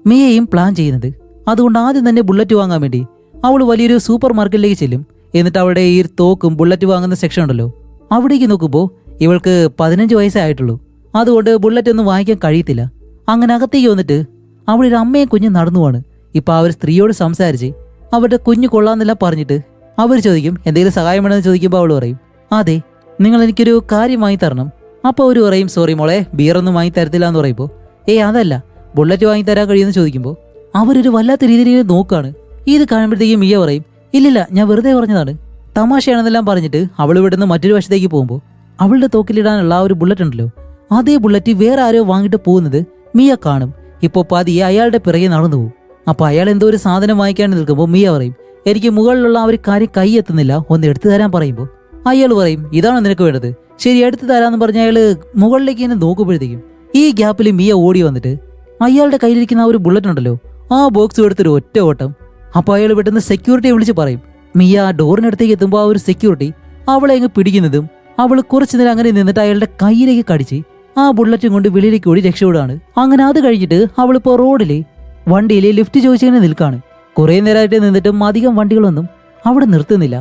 മിയയും പ്ലാൻ ചെയ്യുന്നത്. അതുകൊണ്ട് ആദ്യം തന്നെ ബുള്ളറ്റ് വാങ്ങാൻ വേണ്ടി അവൾ വലിയൊരു സൂപ്പർ മാർക്കറ്റിലേക്ക് ചെല്ലും. എന്നിട്ട് അവളുടെ ഈ തോക്കും ബുള്ളറ്റ് വാങ്ങുന്ന സെക്ഷൻ ഉണ്ടല്ലോ, അവിടേക്ക് നോക്കുമ്പോൾ ഇവൾക്ക് 15 വയസ്സേ ആയിട്ടുള്ളൂ. അതുകൊണ്ട് ബുള്ളറ്റ് ഒന്നും വാങ്ങിക്കാൻ കഴിയത്തില്ല. അങ്ങനെ അകത്തേക്ക് വന്നിട്ട് അവിടെ ഒരു അമ്മയും കുഞ്ഞും നടന്നുവാണ്. ഇപ്പൊ ആ ഒരു സ്ത്രീയോട് സംസാരിച്ച് അവരുടെ കുഞ്ഞു കൊള്ളാന്നെല്ലാം പറഞ്ഞിട്ട് അവർ ചോദിക്കും എന്തെങ്കിലും സഹായം വേണമെന്ന് ചോദിക്കുമ്പോൾ അവൾ പറയും അതെ, നിങ്ങൾ എനിക്കൊരു കാര്യം വാങ്ങി തരണം. അപ്പോൾ അവർ പറയും സോറി മോളെ, ബിയറൊന്നും വാങ്ങി തരത്തില്ല എന്ന് പറയുമ്പോൾ അതല്ല, ബുള്ളറ്റ് വാങ്ങി തരാൻ കഴിയുമെന്ന് ചോദിക്കുമ്പോൾ അവരൊരു വല്ലാത്ത രീതിയിൽ നോക്കാണ്. ഇത് കാണുമ്പോഴത്തേക്കും മിയ പറയും ഇല്ലില്ല, ഞാൻ വെറുതെ പറഞ്ഞതാണ്, തമാശയാണെന്നെല്ലാം പറഞ്ഞിട്ട് അവൾ ഇവിടുന്ന് മറ്റൊരു വശത്തേക്ക് പോകുമ്പോൾ അവളുടെ തോക്കിലിടാനുള്ള ആ ഒരു ബുള്ളറ്റ് ഉണ്ടല്ലോ, അതേ ബുള്ളറ്റ് വേറെ ആരോ വാങ്ങിട്ട് പോകുന്നത് മിയ കാണും. ഇപ്പോൾ പതിയെ അയാളുടെ പിറകെ നടന്നു പോകും. അപ്പൊ അയാൾ എന്തോ ഒരു സാധനം വാങ്ങിക്കാൻ നിൽക്കുമ്പോൾ മിയ പറയും എനിക്ക് മുകളിലുള്ള ആ ഒരു കാര്യം കൈ എത്തുന്നില്ല, ഒന്ന് എടുത്തു തരാൻ പറയുമ്പോൾ അയാൾ പറയും ഇതാണോ നിനക്ക് വേണ്ടത്, ശരി എടുത്തു തരാമെന്ന് പറഞ്ഞ അയാൾ മുകളിലേക്ക് ഇങ്ങനെ നോക്കുമ്പോഴത്തേക്കും ഈ ഗ്യാപ്പിൽ മിയ ഓടി വന്നിട്ട് അയാളുടെ കയ്യിലിരിക്കുന്ന ആ ഒരു ബുള്ളറ്റ് ഉണ്ടല്ലോ, ആ ബോക്സ് എടുത്തൊരു ഒറ്റ ഓട്ടം. അപ്പൊ അയാൾ പെട്ടെന്ന് സെക്യൂരിറ്റിയെ വിളിച്ച് പറയും. മിയ ആ ഡോറിനടുത്തേക്ക് എത്തുമ്പോൾ ആ ഒരു സെക്യൂരിറ്റി അവളെ അങ്ങ് പിടിക്കുന്നതും അവൾ കുറച്ചു നേരം അങ്ങനെ നിന്നിട്ട് അയാളുടെ കയ്യിലേക്ക് കടിച്ച് ആ ബുള്ളറ്റും കൊണ്ട് വെളിയിലേക്ക് ഓടി രക്ഷപ്പെടാണ്. അങ്ങനെ അത് കഴിഞ്ഞിട്ട് അവളിപ്പോ റോഡില് വണ്ടിയിൽ ലിഫ്റ്റ് ചോദിച്ചതിനെ നിൽക്കാണ്. കുറെ നേരമായിട്ട് നിന്നിട്ടും അധികം വണ്ടികളൊന്നും അവിടെ നിർത്തുന്നില്ല.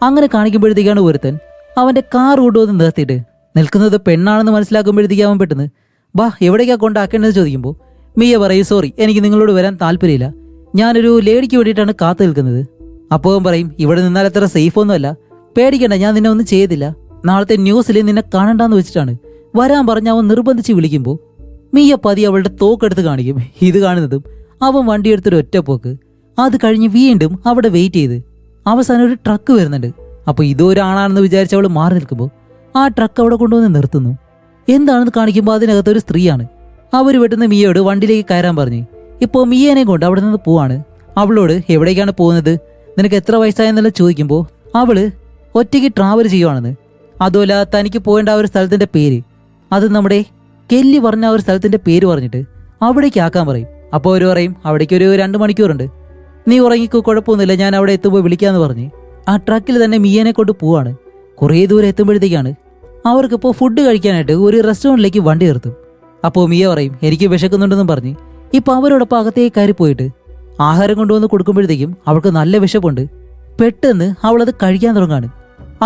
അങ്ങനെ കാണിക്കുമ്പോഴത്തേക്കാണ് ഒരുത്തൻ അവന്റെ കാർ കൊണ്ടുവന്ന് നിർത്തിയിട്ട് നിൽക്കുന്നത് പെണ്ണാണെന്ന് മനസ്സിലാക്കുമ്പോഴത്തേക്ക് അവൻ പെട്ടെന്ന് ബാ എവിടേക്കാ കൊണ്ടാക്കേണ്ടത് ചോദിക്കുമ്പോൾ മിയ പറയും സോറി, എനിക്ക് നിങ്ങളോട് വരാൻ താല്പര്യമില്ല, ഞാനൊരു ലേഡിക്ക് വേണ്ടിയിട്ടാണ് കാത്തു നിൽക്കുന്നത്. അപ്പോൾ അവൻ പറയും ഇവിടെ നിന്നാൽ അത്ര സേഫ് ഒന്നുമല്ല, പേടിക്കണ്ട, ഞാൻ നിന്നെ ഒന്നും ചെയ്തില്ല, നാളത്തെ ന്യൂസിൽ നിന്നെ കാണണ്ടെന്ന് വെച്ചിട്ടാണ് വരാൻ പറഞ്ഞ് അവൻ നിർബന്ധിച്ച് വിളിക്കുമ്പോൾ മിയ പതി അവളുടെ തോക്കെടുത്ത് കാണിക്കും. ഇത് കാണുന്നതും അവൻ വണ്ടിയെടുത്തൊരു ഒറ്റപ്പോക്ക്. അത് കഴിഞ്ഞ് വീണ്ടും അവിടെ വെയിറ്റ് ചെയ്ത് അവസാനം ഒരു ട്രക്ക് വരുന്നുണ്ട്. അപ്പോൾ ഇതൊരാണാണെന്ന് വിചാരിച്ച് അവൾ മാറി നിൽക്കുമ്പോൾ ആ ട്രക്ക് അവിടെ കൊണ്ടുവന്ന് നിർത്തുന്നു. എന്താണെന്ന് കാണിക്കുമ്പോൾ അതിനകത്ത് ഒരു സ്ത്രീയാണ്. അവർ പെട്ടെന്ന് മിയയോട് വണ്ടിയിലേക്ക് കയറാൻ പറഞ്ഞ് ഇപ്പോൾ മിയേനെ കൊണ്ട് അവിടെ നിന്ന് പോവാണ്. അവളോട് എവിടേക്കാണ് പോകുന്നത്, നിനക്ക് എത്ര വയസ്സായെന്നെല്ലാം ചോദിക്കുമ്പോൾ അവള് ഒറ്റയ്ക്ക് ട്രാവൽ ചെയ്യുവാണെന്ന്. അതുമല്ല തനിക്ക് പോകേണ്ട ആ ഒരു സ്ഥലത്തിന്റെ പേര്, അത് നമ്മുടെ കെല്ലി പറഞ്ഞ ആ ഒരു സ്ഥലത്തിന്റെ പേര് പറഞ്ഞിട്ട് അവിടേക്ക് ആക്കാൻ പറയും. അപ്പോൾ അവർ പറയും അവിടേക്ക് ഒരു 2 മണിക്കൂറുണ്ട്, നീ ഉറങ്ങിക്കോ, കുഴപ്പമൊന്നുമില്ല, ഞാൻ അവിടെ എത്തുമ്പോൾ വിളിക്കാന്ന് പറഞ്ഞ് ആ ട്രക്കിൽ തന്നെ മിയേനെ കൊണ്ട് പോവാണ്. കുറേ ദൂരം എത്തുമ്പോഴത്തേക്കാണ് അവർക്കിപ്പോൾ ഫുഡ് കഴിക്കാനായിട്ട് ഒരു റെസ്റ്റോറൻറ്റിലേക്ക് വണ്ടി നിർത്തും. അപ്പോൾ മിയ പറയും എനിക്ക് വിശക്കുന്നുണ്ടെന്നും പറഞ്ഞ് ഇപ്പോൾ അവരോടൊപ്പം അകത്തേക്ക് കയറി പോയിട്ട് ആഹാരം കൊണ്ടുവന്ന് കൊടുക്കുമ്പോഴത്തേക്കും അവൾക്ക് നല്ല വിശപ്പുണ്ട്. പെട്ടെന്ന് അവളത് കഴിക്കാൻ തുടങ്ങാണ്.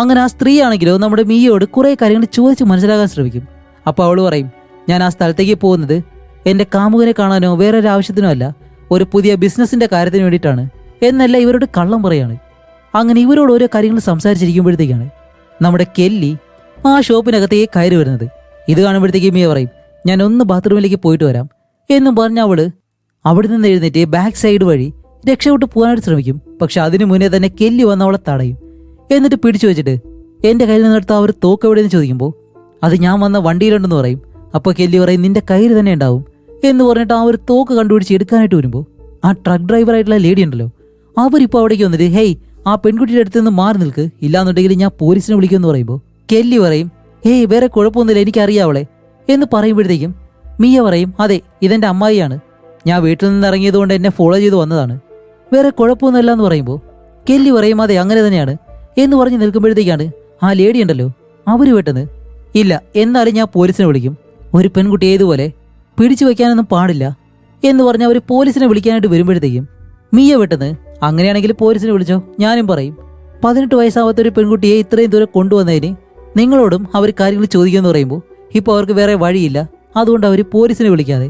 അങ്ങനെ ആ സ്ത്രീ ആണെങ്കിലോ നമ്മുടെ മിയയോട് കുറേ കാര്യങ്ങൾ ചോദിച്ച് മനസ്സിലാക്കാൻ ശ്രമിക്കും. അപ്പോൾ അവൾ പറയും ഞാൻ ആ സ്ഥലത്തേക്ക് പോകുന്നത് എൻ്റെ കാമുകനെ കാണാനോ വേറൊരു ആവശ്യത്തിനോ അല്ല, ഒരു പുതിയ ബിസിനസ്സിൻ്റെ കാര്യത്തിന് വേണ്ടിയിട്ടാണ് എന്നല്ല ഇവരോട് കള്ളം പറയാണ്. അങ്ങനെ ഇവരോട് ഓരോ കാര്യങ്ങൾ സംസാരിച്ചിരിക്കുമ്പോഴത്തേക്കാണ് നമ്മുടെ കെല്ലി ആ ഷോപ്പിനകത്തേക്ക് കയറി വരുന്നത്. ഇത് കാണുമ്പോഴത്തേക്ക് മിയ പറയും ഞാൻ ഒന്ന് ബാത്റൂമിലേക്ക് പോയിട്ട് വരാം എന്നും പറഞ്ഞ അവള് അവിടെ നിന്ന് എഴുന്നേറ്റ് ബാക്ക് സൈഡ് വഴി രക്ഷപ്പെട്ട് പോകാനായിട്ട് ശ്രമിക്കും. പക്ഷെ അതിനു മുന്നേ തന്നെ കെല്ലി വന്ന് അവളെ തടയും. എന്നിട്ട് പിടിച്ചു വെച്ചിട്ട് എൻ്റെ കയ്യിൽ നിന്നെടുത്ത ആ ഒരു തോക്ക് എവിടെയെന്ന് ചോദിക്കുമ്പോൾ അത് ഞാൻ വന്ന വണ്ടിയിലുണ്ടെന്ന് പറയും. അപ്പോൾ കെല്ലി പറയും നിന്റെ കയ്യിൽ തന്നെ ഉണ്ടാവും എന്ന് പറഞ്ഞിട്ട് ആ ഒരു തോക്ക് കണ്ടുപിടിച്ച് എടുക്കാനായിട്ട് വരുമ്പോൾ ആ ട്രക്ക് ഡ്രൈവറായിട്ടുള്ള ലേഡി ഉണ്ടല്ലോ, അവരിപ്പോൾ അവിടേക്ക് വന്നിട്ട് ഹേയ് ആ പെൺകുട്ടിയുടെ അടുത്ത് നിന്ന് മാറി നിൽക്ക്, ഇല്ലാന്നുണ്ടെങ്കിൽ ഞാൻ പോലീസിനെ വിളിക്കുമെന്ന് പറയുമ്പോൾ കെല്ലി പറയും ഹേയ് വേറെ കുഴപ്പമൊന്നുമില്ല, എനിക്കറിയാം അവളെ എന്ന് പറയുമ്പോഴത്തേക്കും മിയ പറയും അതെ ഇതെൻ്റെ അമ്മായിയാണ്, ഞാൻ വീട്ടിൽ നിന്ന് ഇറങ്ങിയത് കൊണ്ട് എന്നെ ഫോളോ ചെയ്ത് വന്നതാണ്, വേറെ കുഴപ്പമൊന്നുമില്ല എന്ന് പറയുമ്പോൾ കെല്ലി പറയും അതെ അങ്ങനെ തന്നെയാണ് എന്ന് പറഞ്ഞ് നിൽക്കുമ്പോഴത്തേക്കാണ് ആ ലേഡി ഉണ്ടല്ലോ അവർ പെട്ടെന്ന് ഇല്ല എന്നാലും ഞാൻ പോലീസിനെ വിളിക്കും, ഒരു പെൺകുട്ടി ഏതുപോലെ പിടിച്ചു വയ്ക്കാനൊന്നും പാടില്ല എന്ന് പറഞ്ഞ് അവർ പോലീസിനെ വിളിക്കാനായിട്ട് വരുമ്പോഴത്തേക്കും മിയ പെട്ടെന്ന് അങ്ങനെയാണെങ്കിൽ പോലീസിനെ വിളിച്ചോ, ഞാനും പറയും 18 വയസ്സാവാത്ത ഒരു പെൺകുട്ടിയെ ഇത്രയും ദൂരം കൊണ്ടുവന്നതിന് നിങ്ങളോടും അവർ കാര്യങ്ങൾ ചോദിക്കുമെന്ന് പറയുമ്പോൾ ഇപ്പോൾ അവർക്ക് വേറെ വഴിയില്ല, അതുകൊണ്ട് അവർ പോലീസിനെ വിളിക്കാതെ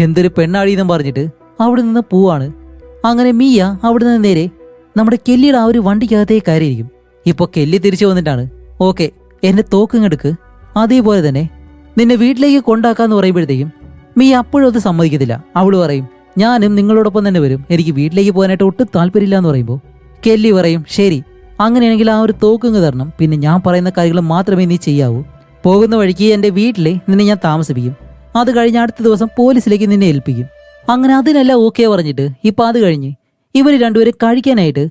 എന്തൊരു പെണ്ണാടിയെന്നും പറഞ്ഞിട്ട് അവിടെ നിന്ന് പോവാണ്. അങ്ങനെ മിയ അവിടെ നിന്ന് നേരെ നമ്മുടെ കെല്ലിയുടെ ആ ഒരു വണ്ടിക്കകത്തേക്ക് കയറിയിരിക്കും. ഇപ്പോൾ കെല്ലി തിരിച്ചു വന്നിട്ടാണ് ഓക്കെ എന്നെ തോക്കിങ്ങെടുക്ക്, അതേപോലെ തന്നെ നിന്നെ വീട്ടിലേക്ക് കൊണ്ടാക്കാന്ന് പറയുമ്പോഴത്തേക്കും മിയ അപ്പോഴും അത് സമ്മതിക്കത്തില്ല. അവള് പറയും ഞാനും നിങ്ങളോടൊപ്പം തന്നെ വരും, എനിക്ക് വീട്ടിലേക്ക് പോകാനായിട്ട് ഒട്ടും താല്പര്യമില്ല എന്ന് പറയുമ്പോൾ കെല്ലി പറയും ശരി, അങ്ങനെയാണെങ്കിൽ ആ ഒരു തോക്കുങ്ങ് തരണം, പിന്നെ ഞാൻ പറയുന്ന കാര്യങ്ങൾ മാത്രമേ നീ ചെയ്യാവൂ. പോകുന്ന വഴിക്ക് എൻ്റെ വീട്ടിലെ നിന്നെ ഞാൻ താമസിപ്പിക്കും, അത് കഴിഞ്ഞ് അടുത്ത ദിവസം പോലീസിലേക്ക് നിന്നെ ഏൽപ്പിക്കും. അങ്ങനെ അതിനെല്ലാം ഓക്കെ പറഞ്ഞിട്ട് ഇപ്പം അത് കഴിഞ്ഞ് ഇവർ രണ്ടുപേരും കഴിക്കാനായിട്ട്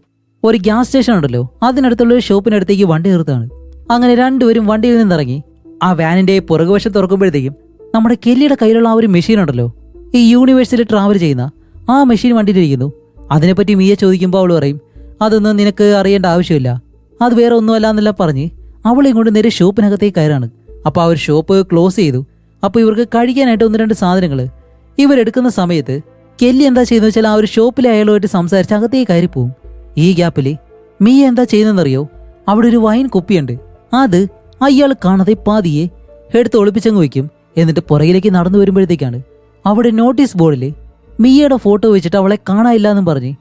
ഒരു ഗ്യാസ് സ്റ്റേഷൻ ഉണ്ടല്ലോ അതിനടുത്തുള്ള ഒരു ഷോപ്പിനടുത്തേക്ക് വണ്ടി നിർത്തുകയാണ്. അങ്ങനെ രണ്ടുപേരും വണ്ടിയിൽ നിന്നിറങ്ങി ആ വാനിന്റെ പുറകുവശം തുറക്കുമ്പോഴത്തേക്കും നമ്മുടെ കെല്ലിയുടെ കയ്യിലുള്ള ആ ഒരു മെഷീൻ ഉണ്ടല്ലോ, ഈ യൂണിവേഴ്സിൽ ട്രാവൽ ചെയ്യുന്ന ആ മെഷീൻ വണ്ടിയിലിരിക്കുന്നു. അതിനെപ്പറ്റി മിയ ചോദിക്കുമ്പോൾ അവൾ പറയും അതൊന്നും നിനക്ക് അറിയേണ്ട ആവശ്യമില്ല, അത് വേറെ ഒന്നുമല്ല എന്നെല്ലാം പറഞ്ഞ് അവളെ കൊണ്ട് നേരെ ഷോപ്പിനകത്തേക്ക് കയറാണ്. അപ്പോൾ ആ ഒരു ഷോപ്പ് ക്ലോസ് ചെയ്തു. അപ്പോൾ ഇവർക്ക് കഴിക്കാനായിട്ട് 1-2 സാധനങ്ങൾ ഇവരെടുക്കുന്ന സമയത്ത് കെല്ലി എന്താ ചെയ്യുന്നത് വെച്ചാൽ ആ ഒരു ഷോപ്പിലെ അയാളുമായിട്ട് സംസാരിച്ച് അകത്തേക്ക് കയറിപ്പോവും. ഈ ഗ്യാപ്പിൽ മിയ എന്താ ചെയ്യുന്നതെന്നറിയോ, അവിടെ ഒരു വൈൻ കുപ്പിയുണ്ട്, അത് അയാൾ കാണാതെ പാതിയെ എടുത്ത് ഒളിപ്പിച്ചങ്ങ് വയ്ക്കും. എന്നിട്ട് പുറകിലേക്ക് നടന്നു വരുമ്പോഴത്തേക്കാണ് അവിടെ നോട്ടീസ് ബോർഡിൽ മിയയുടെ ഫോട്ടോ വെച്ചിട്ട് അവളെ കാണാനില്ല എന്നും പറഞ്ഞ്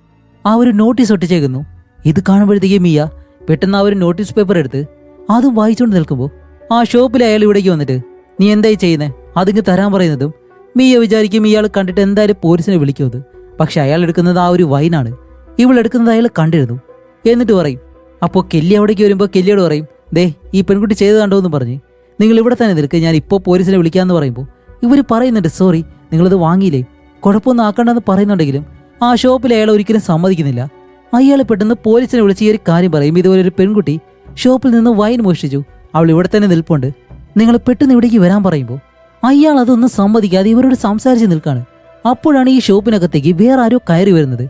ആ ഒരു നോട്ടീസ് ഒട്ടിച്ചേക്കുന്നു. ഇത് കാണുമ്പോഴത്തേക്ക് മിയ പെട്ടെന്ന് ആ ഒരു നോട്ടീസ് പേപ്പർ എടുത്ത് അതും വായിച്ചുകൊണ്ട് നിൽക്കുമ്പോൾ ആ ഷോപ്പിലെ അയാൾ ഇവിടേക്ക് വന്നിട്ട് നീ എന്തായി ചെയ്യുന്നത് അതിങ്ങ് തരാൻ പറയുന്നതും മിയ വിചാരിക്കും ഇയാൾ കണ്ടിട്ട് എന്തായാലും പോലീസിനെ വിളിക്കുമെന്ന്. പക്ഷെ അയാൾ എടുക്കുന്നത് ആ ഒരു വൈനാണ്, ഇവളെടുക്കുന്നത് അയാൾ കണ്ടിരുന്നു. എന്നിട്ട് പറയും, അപ്പോൾ കെല്ലി അവിടേക്ക് വരുമ്പോൾ കെല്ലിയോട് പറയും ദേ ഈ പെൺകുട്ടി ചെയ്ത് കണ്ടോ എന്ന് പറഞ്ഞ് നിങ്ങൾ ഇവിടെ തന്നെ നിൽക്കുക, ഞാൻ ഇപ്പോൾ പോലീസിനെ വിളിക്കാമെന്ന് പറയുമ്പോൾ ഇവർ പറയുന്നുണ്ട് സോറി നിങ്ങളിത് വാങ്ങിയില്ലേ, കുഴപ്പമൊന്നും ആക്കണ്ടെന്ന് പറയുന്നുണ്ടെങ്കിലും ആ ഷോപ്പിൽ അയാൾ ഒരിക്കലും സമ്മതിക്കുന്നില്ല. അയാൾ പെട്ടെന്ന് പോലീസിനെ വിളിച്ച് ഈ ഒരു കാര്യം പറയും, ഇതുപോലെ ഒരു പെൺകുട്ടി ഷോപ്പിൽ നിന്ന് വൈൻ മോഷ്ടിച്ചു, അവൾ ഇവിടെ തന്നെ നിൽപ്പുണ്ട്, നിങ്ങൾ പെട്ടെന്ന് ഇവിടേക്ക് വരാൻ പറയുമ്പോൾ അയാൾ അതൊന്നും സമ്മതിക്കാതെ ഇവരോട് സംസാരിച്ച് നിൽക്കാണ്. അപ്പോഴാണ് ഈ ഷോപ്പിനകത്തേക്ക് വേറെ ആരോ കയറി വരുന്നത്.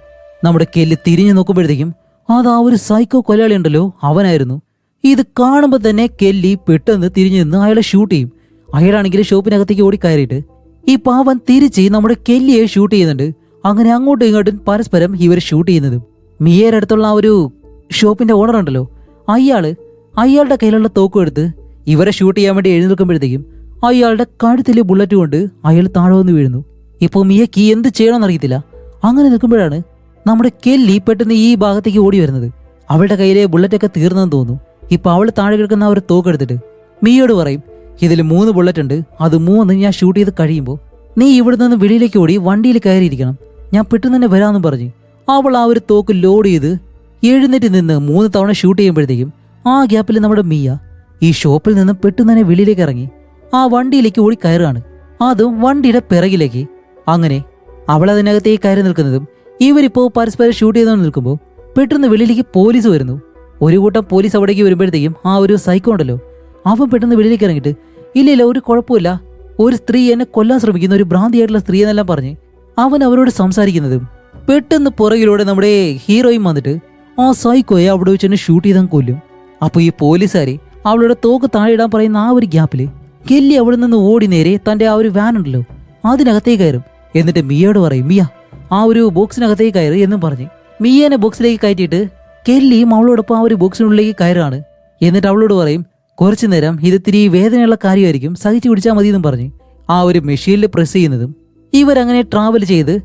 നമ്മുടെ കെല്ലി തിരിഞ്ഞു നോക്കുമ്പോഴത്തേക്കും അത് ആ ഒരു സൈക്കോ കൊലയാളി ഉണ്ടല്ലോ അവനായിരുന്നു. ഇത് കാണുമ്പോൾ തന്നെ കെല്ലി പെട്ടെന്ന് തിരിഞ്ഞു നിന്ന് അയാളെ ഷൂട്ട് ചെയ്യും. അയാളാണെങ്കിൽ ഷോപ്പിനകത്തേക്ക് ഓടി കയറിയിട്ട് ഈ പാവൻ തിരിച്ച് നമ്മുടെ കെല്ലിയെ ഷൂട്ട് ചെയ്യുന്നുണ്ട്. അങ്ങനെ അങ്ങോട്ടും ഇങ്ങോട്ടും പരസ്പരം ഇവർ ഷൂട്ട് ചെയ്യുന്നതും മിയയുടെ അടുത്തുള്ള ആ ഒരു ഷോപ്പിന്റെ ഓണർ ഉണ്ടല്ലോ അയാളുടെ കയ്യിലുള്ള തോക്കും എടുത്ത് ഇവരെ ഷൂട്ട് ചെയ്യാൻ വേണ്ടി എഴുന്നേൽക്കുമ്പോഴത്തേക്കും അയാളുടെ കഴുത്തിലെ ബുള്ളറ്റ് കൊണ്ട് അയാൾ താഴെ വന്ന് വീഴുന്നു. ഇപ്പോൾ മിയക്ക് എന്ത് ചെയ്യണമെന്ന് അറിയത്തില്ല. അങ്ങനെ നിൽക്കുമ്പോഴാണ് നമ്മുടെ കെല്ലി പെട്ടെന്ന് ഈ ഭാഗത്തേക്ക് ഓടി വരുന്നത്. അവളുടെ കയ്യിലെ ബുള്ളറ്റൊക്കെ തീർന്നെന്ന് തോന്നുന്നു. ഇപ്പൊ അവൾ താഴെ കിടക്കുന്ന ആ ഒരു തോക്കെടുത്തിട്ട് മിയോട് പറയും ഇതിൽ 3 ബുള്ളറ്റ് ഉണ്ട്, അത് 3 ഞാൻ ഷൂട്ട് ചെയ്ത് കഴിയുമ്പോൾ നീ ഇവിടെ നിന്ന് വെളിയിലേക്ക് ഓടി വണ്ടിയിൽ കയറിയിരിക്കണം, ഞാൻ പെട്ടെന്ന് തന്നെ വരാമെന്ന് പറഞ്ഞ് അവൾ ആ ഒരു തോക്ക് ലോഡ് ചെയ്ത് എഴുന്നേറ്റ് നിന്ന് 3 തവണ ഷൂട്ട് ചെയ്യുമ്പോഴത്തേക്കും ആ ഗ്യാപ്പിൽ നമ്മുടെ മിയ ഈ ഷോപ്പിൽ നിന്ന് പെട്ടെന്ന് തന്നെ വെളിയിലേക്ക് ഇറങ്ങി ആ വണ്ടിയിലേക്ക് ഓടി കയറുകയാണ്, അതും വണ്ടിയുടെ പിറകിലേക്ക്. അങ്ങനെ അവൾ അതിനകത്തേക്ക് കയറി നിൽക്കുന്നതും ഇവരിപ്പോൾ പരസ്പരം ഷൂട്ട് ചെയ്തുകൊണ്ട് നിൽക്കുമ്പോൾ പെട്ടെന്ന് വെളിയിലേക്ക് പോലീസ് വരുന്നു. ഒരു കൂട്ടം പോലീസ് അവിടേക്ക് വരുമ്പോഴത്തേക്കും ആ ഒരു സൈക്കോ ഉണ്ടല്ലോ അവൻ പെട്ടെന്ന് വെളിയിലേക്ക് ഇറങ്ങിയിട്ട് ഇല്ല ഒരു കുഴപ്പമില്ല, ഒരു സ്ത്രീ എന്നെ കൊല്ലാൻ ശ്രമിക്കുന്ന ഒരു ഭ്രാന്തിയായിട്ടുള്ള സ്ത്രീ എന്നെല്ലാം പറഞ്ഞ് അവൻ അവരോട് സംസാരിക്കുന്നതും പെട്ടെന്ന് പുറകിലൂടെ നമ്മുടെ ഹീറോയും വന്നിട്ട് ആ സൈക്കോയെ അവിടെ വെച്ച് തന്നെ ഷൂട്ട് ചെയ്താൽ കൊല്ലും. അപ്പോൾ ഈ പോലീസുകാരെ അവളുടെ തോക്ക് താഴെ ഇടാൻ പറയുന്ന ആ ഒരു ഗ്യാപ്പിൽ കെല്ലി അവിടെ നിന്ന് ഓടി നേരെ തന്റെ ആ ഒരു വാൻ ഉണ്ടല്ലോ അതിനകത്തേക്ക് കയറും. എന്നിട്ട് മിയയോട് പറയും മിയ ആ ഒരു ബോക്സിനകത്തേക്ക് കയറി എന്നും പറഞ്ഞ് മിയനെ ബോക്സിലേക്ക് കയറ്റിയിട്ട് കെല്ലിയും അവളോടൊപ്പം ആ ഒരു ബോക്സിനുള്ളിലേക്ക് കയറാണ്. എന്നിട്ട് അവളോട് പറയും കുറച്ചു നേരം ഇതിത്തിരി വേദനയുള്ള കാര്യമായിരിക്കും, സഹിച്ചു പിടിച്ചാൽ മതി എന്നും പറഞ്ഞ് ആ ഒരു മെഷീനിൽ പ്രസ് ചെയ്യുന്നതും ഇവരങ്ങനെ ട്രാവൽ ചെയ്ത്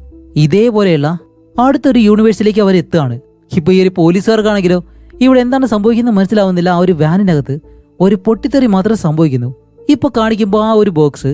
ഇതേപോലെയുള്ള അടുത്തൊരു യൂണിവേഴ്സിലേക്ക് അവർ എത്തുകയാണ്. ഇപ്പൊ ഈ ഒരു പോലീസുകാർക്കാണെങ്കിലോ ഇവിടെ എന്താണ് സംഭവിക്കുന്നത് മനസ്സിലാവുന്നില്ല. ആ ഒരു വാനിനകത്ത് ഒരു പൊട്ടിത്തെറി മാത്രം സംഭവിക്കുന്നു. ഇപ്പൊ കാണിക്കുമ്പോൾ ആ ഒരു ബോക്സ്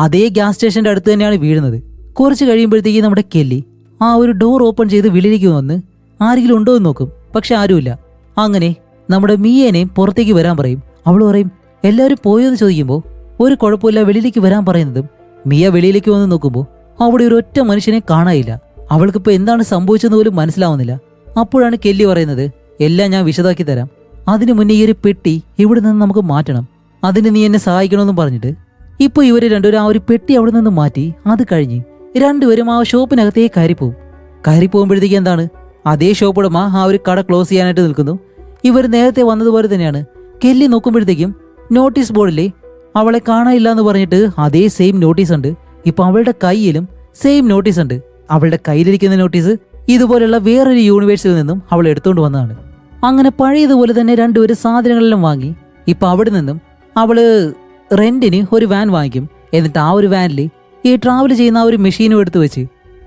അതേ ഗ്യാസ് സ്റ്റേഷന്റെ അടുത്ത് തന്നെയാണ് വീഴുന്നത്. കുറച്ച് കഴിയുമ്പോഴത്തേക്ക് നമ്മുടെ കെല്ലി ആ ഒരു ഡോർ ഓപ്പൺ ചെയ്ത് വെളിയിലേക്ക് വന്ന് ആരെങ്കിലും ഉണ്ടോ എന്ന് നോക്കും, പക്ഷെ ആരുമില്ല. അങ്ങനെ നമ്മുടെ മിയേനെയും പുറത്തേക്ക് വരാൻ പറയും. അവൾ പറയും എല്ലാവരും പോയോ എന്ന് ചോദിക്കുമ്പോൾ ഒരു കുഴപ്പമില്ല വെളിയിലേക്ക് വരാൻ പറയുന്നതും മിയ വെളിയിലേക്ക് വന്ന് നോക്കുമ്പോൾ അവിടെ ഒരു ഒറ്റ മനുഷ്യനെ കാണാനില്ല. അവൾക്കിപ്പോൾ എന്താണ് സംഭവിച്ചെന്ന് പോലും മനസ്സിലാവുന്നില്ല. അപ്പോഴാണ് കെല്ലി പറയുന്നത് എല്ലാം ഞാൻ വിശദമാക്കി തരാം, അതിനു മുന്നേ ഈ ഒരു പെട്ടി ഇവിടെ നിന്ന് നമുക്ക് മാറ്റണം, അതിന് നീ എന്നെ സഹായിക്കണമെന്നും പറഞ്ഞിട്ട് ഇപ്പോൾ ഇവര് രണ്ടുപേരും ആ ഒരു പെട്ടി അവിടെ നിന്ന് മാറ്റി അത് കഴിഞ്ഞ് രണ്ടുപേരും ആ ഷോപ്പിനകത്തേക്ക് കയറി പോകുമ്പോഴത്തേക്ക് എന്താണ് അതേ ഷോപ്പ് ഉടമ ആ ഒരു കട ക്ലോസ് ചെയ്യാനായിട്ട് നിൽക്കുന്നു. ഇവർ നേരത്തെ വന്നതുപോലെ തന്നെയാണ്. കെല്ലി നോക്കുമ്പോഴത്തേക്കും നോട്ടീസ് ബോർഡിലെ അവളെ കാണാനില്ല എന്ന് പറഞ്ഞിട്ട് അതേ സെയിം നോട്ടീസ് ഉണ്ട്. ഇപ്പൊ അവളുടെ കയ്യിലും സെയിം നോട്ടീസ് ഉണ്ട്. അവളുടെ കയ്യിലിരിക്കുന്ന നോട്ടീസ് ഇതുപോലെയുള്ള വേറൊരു യൂണിവേഴ്സിൽ നിന്നും അവൾ എടുത്തുകൊണ്ട് വന്നതാണ്. അങ്ങനെ പഴയതുപോലെ തന്നെ രണ്ടുപേരും സാധനങ്ങളെല്ലാം വാങ്ങി ഇപ്പൊ അവിടെ നിന്നും അവള് റെന്റിന് ഒരു വാൻ വാങ്ങിക്കും. എന്നിട്ട് ആ ഒരു വാനിൽ ഈ ട്രാവൽ ചെയ്യുന്ന ആ ഒരു മെഷീനും എടുത്തു വെച്ച്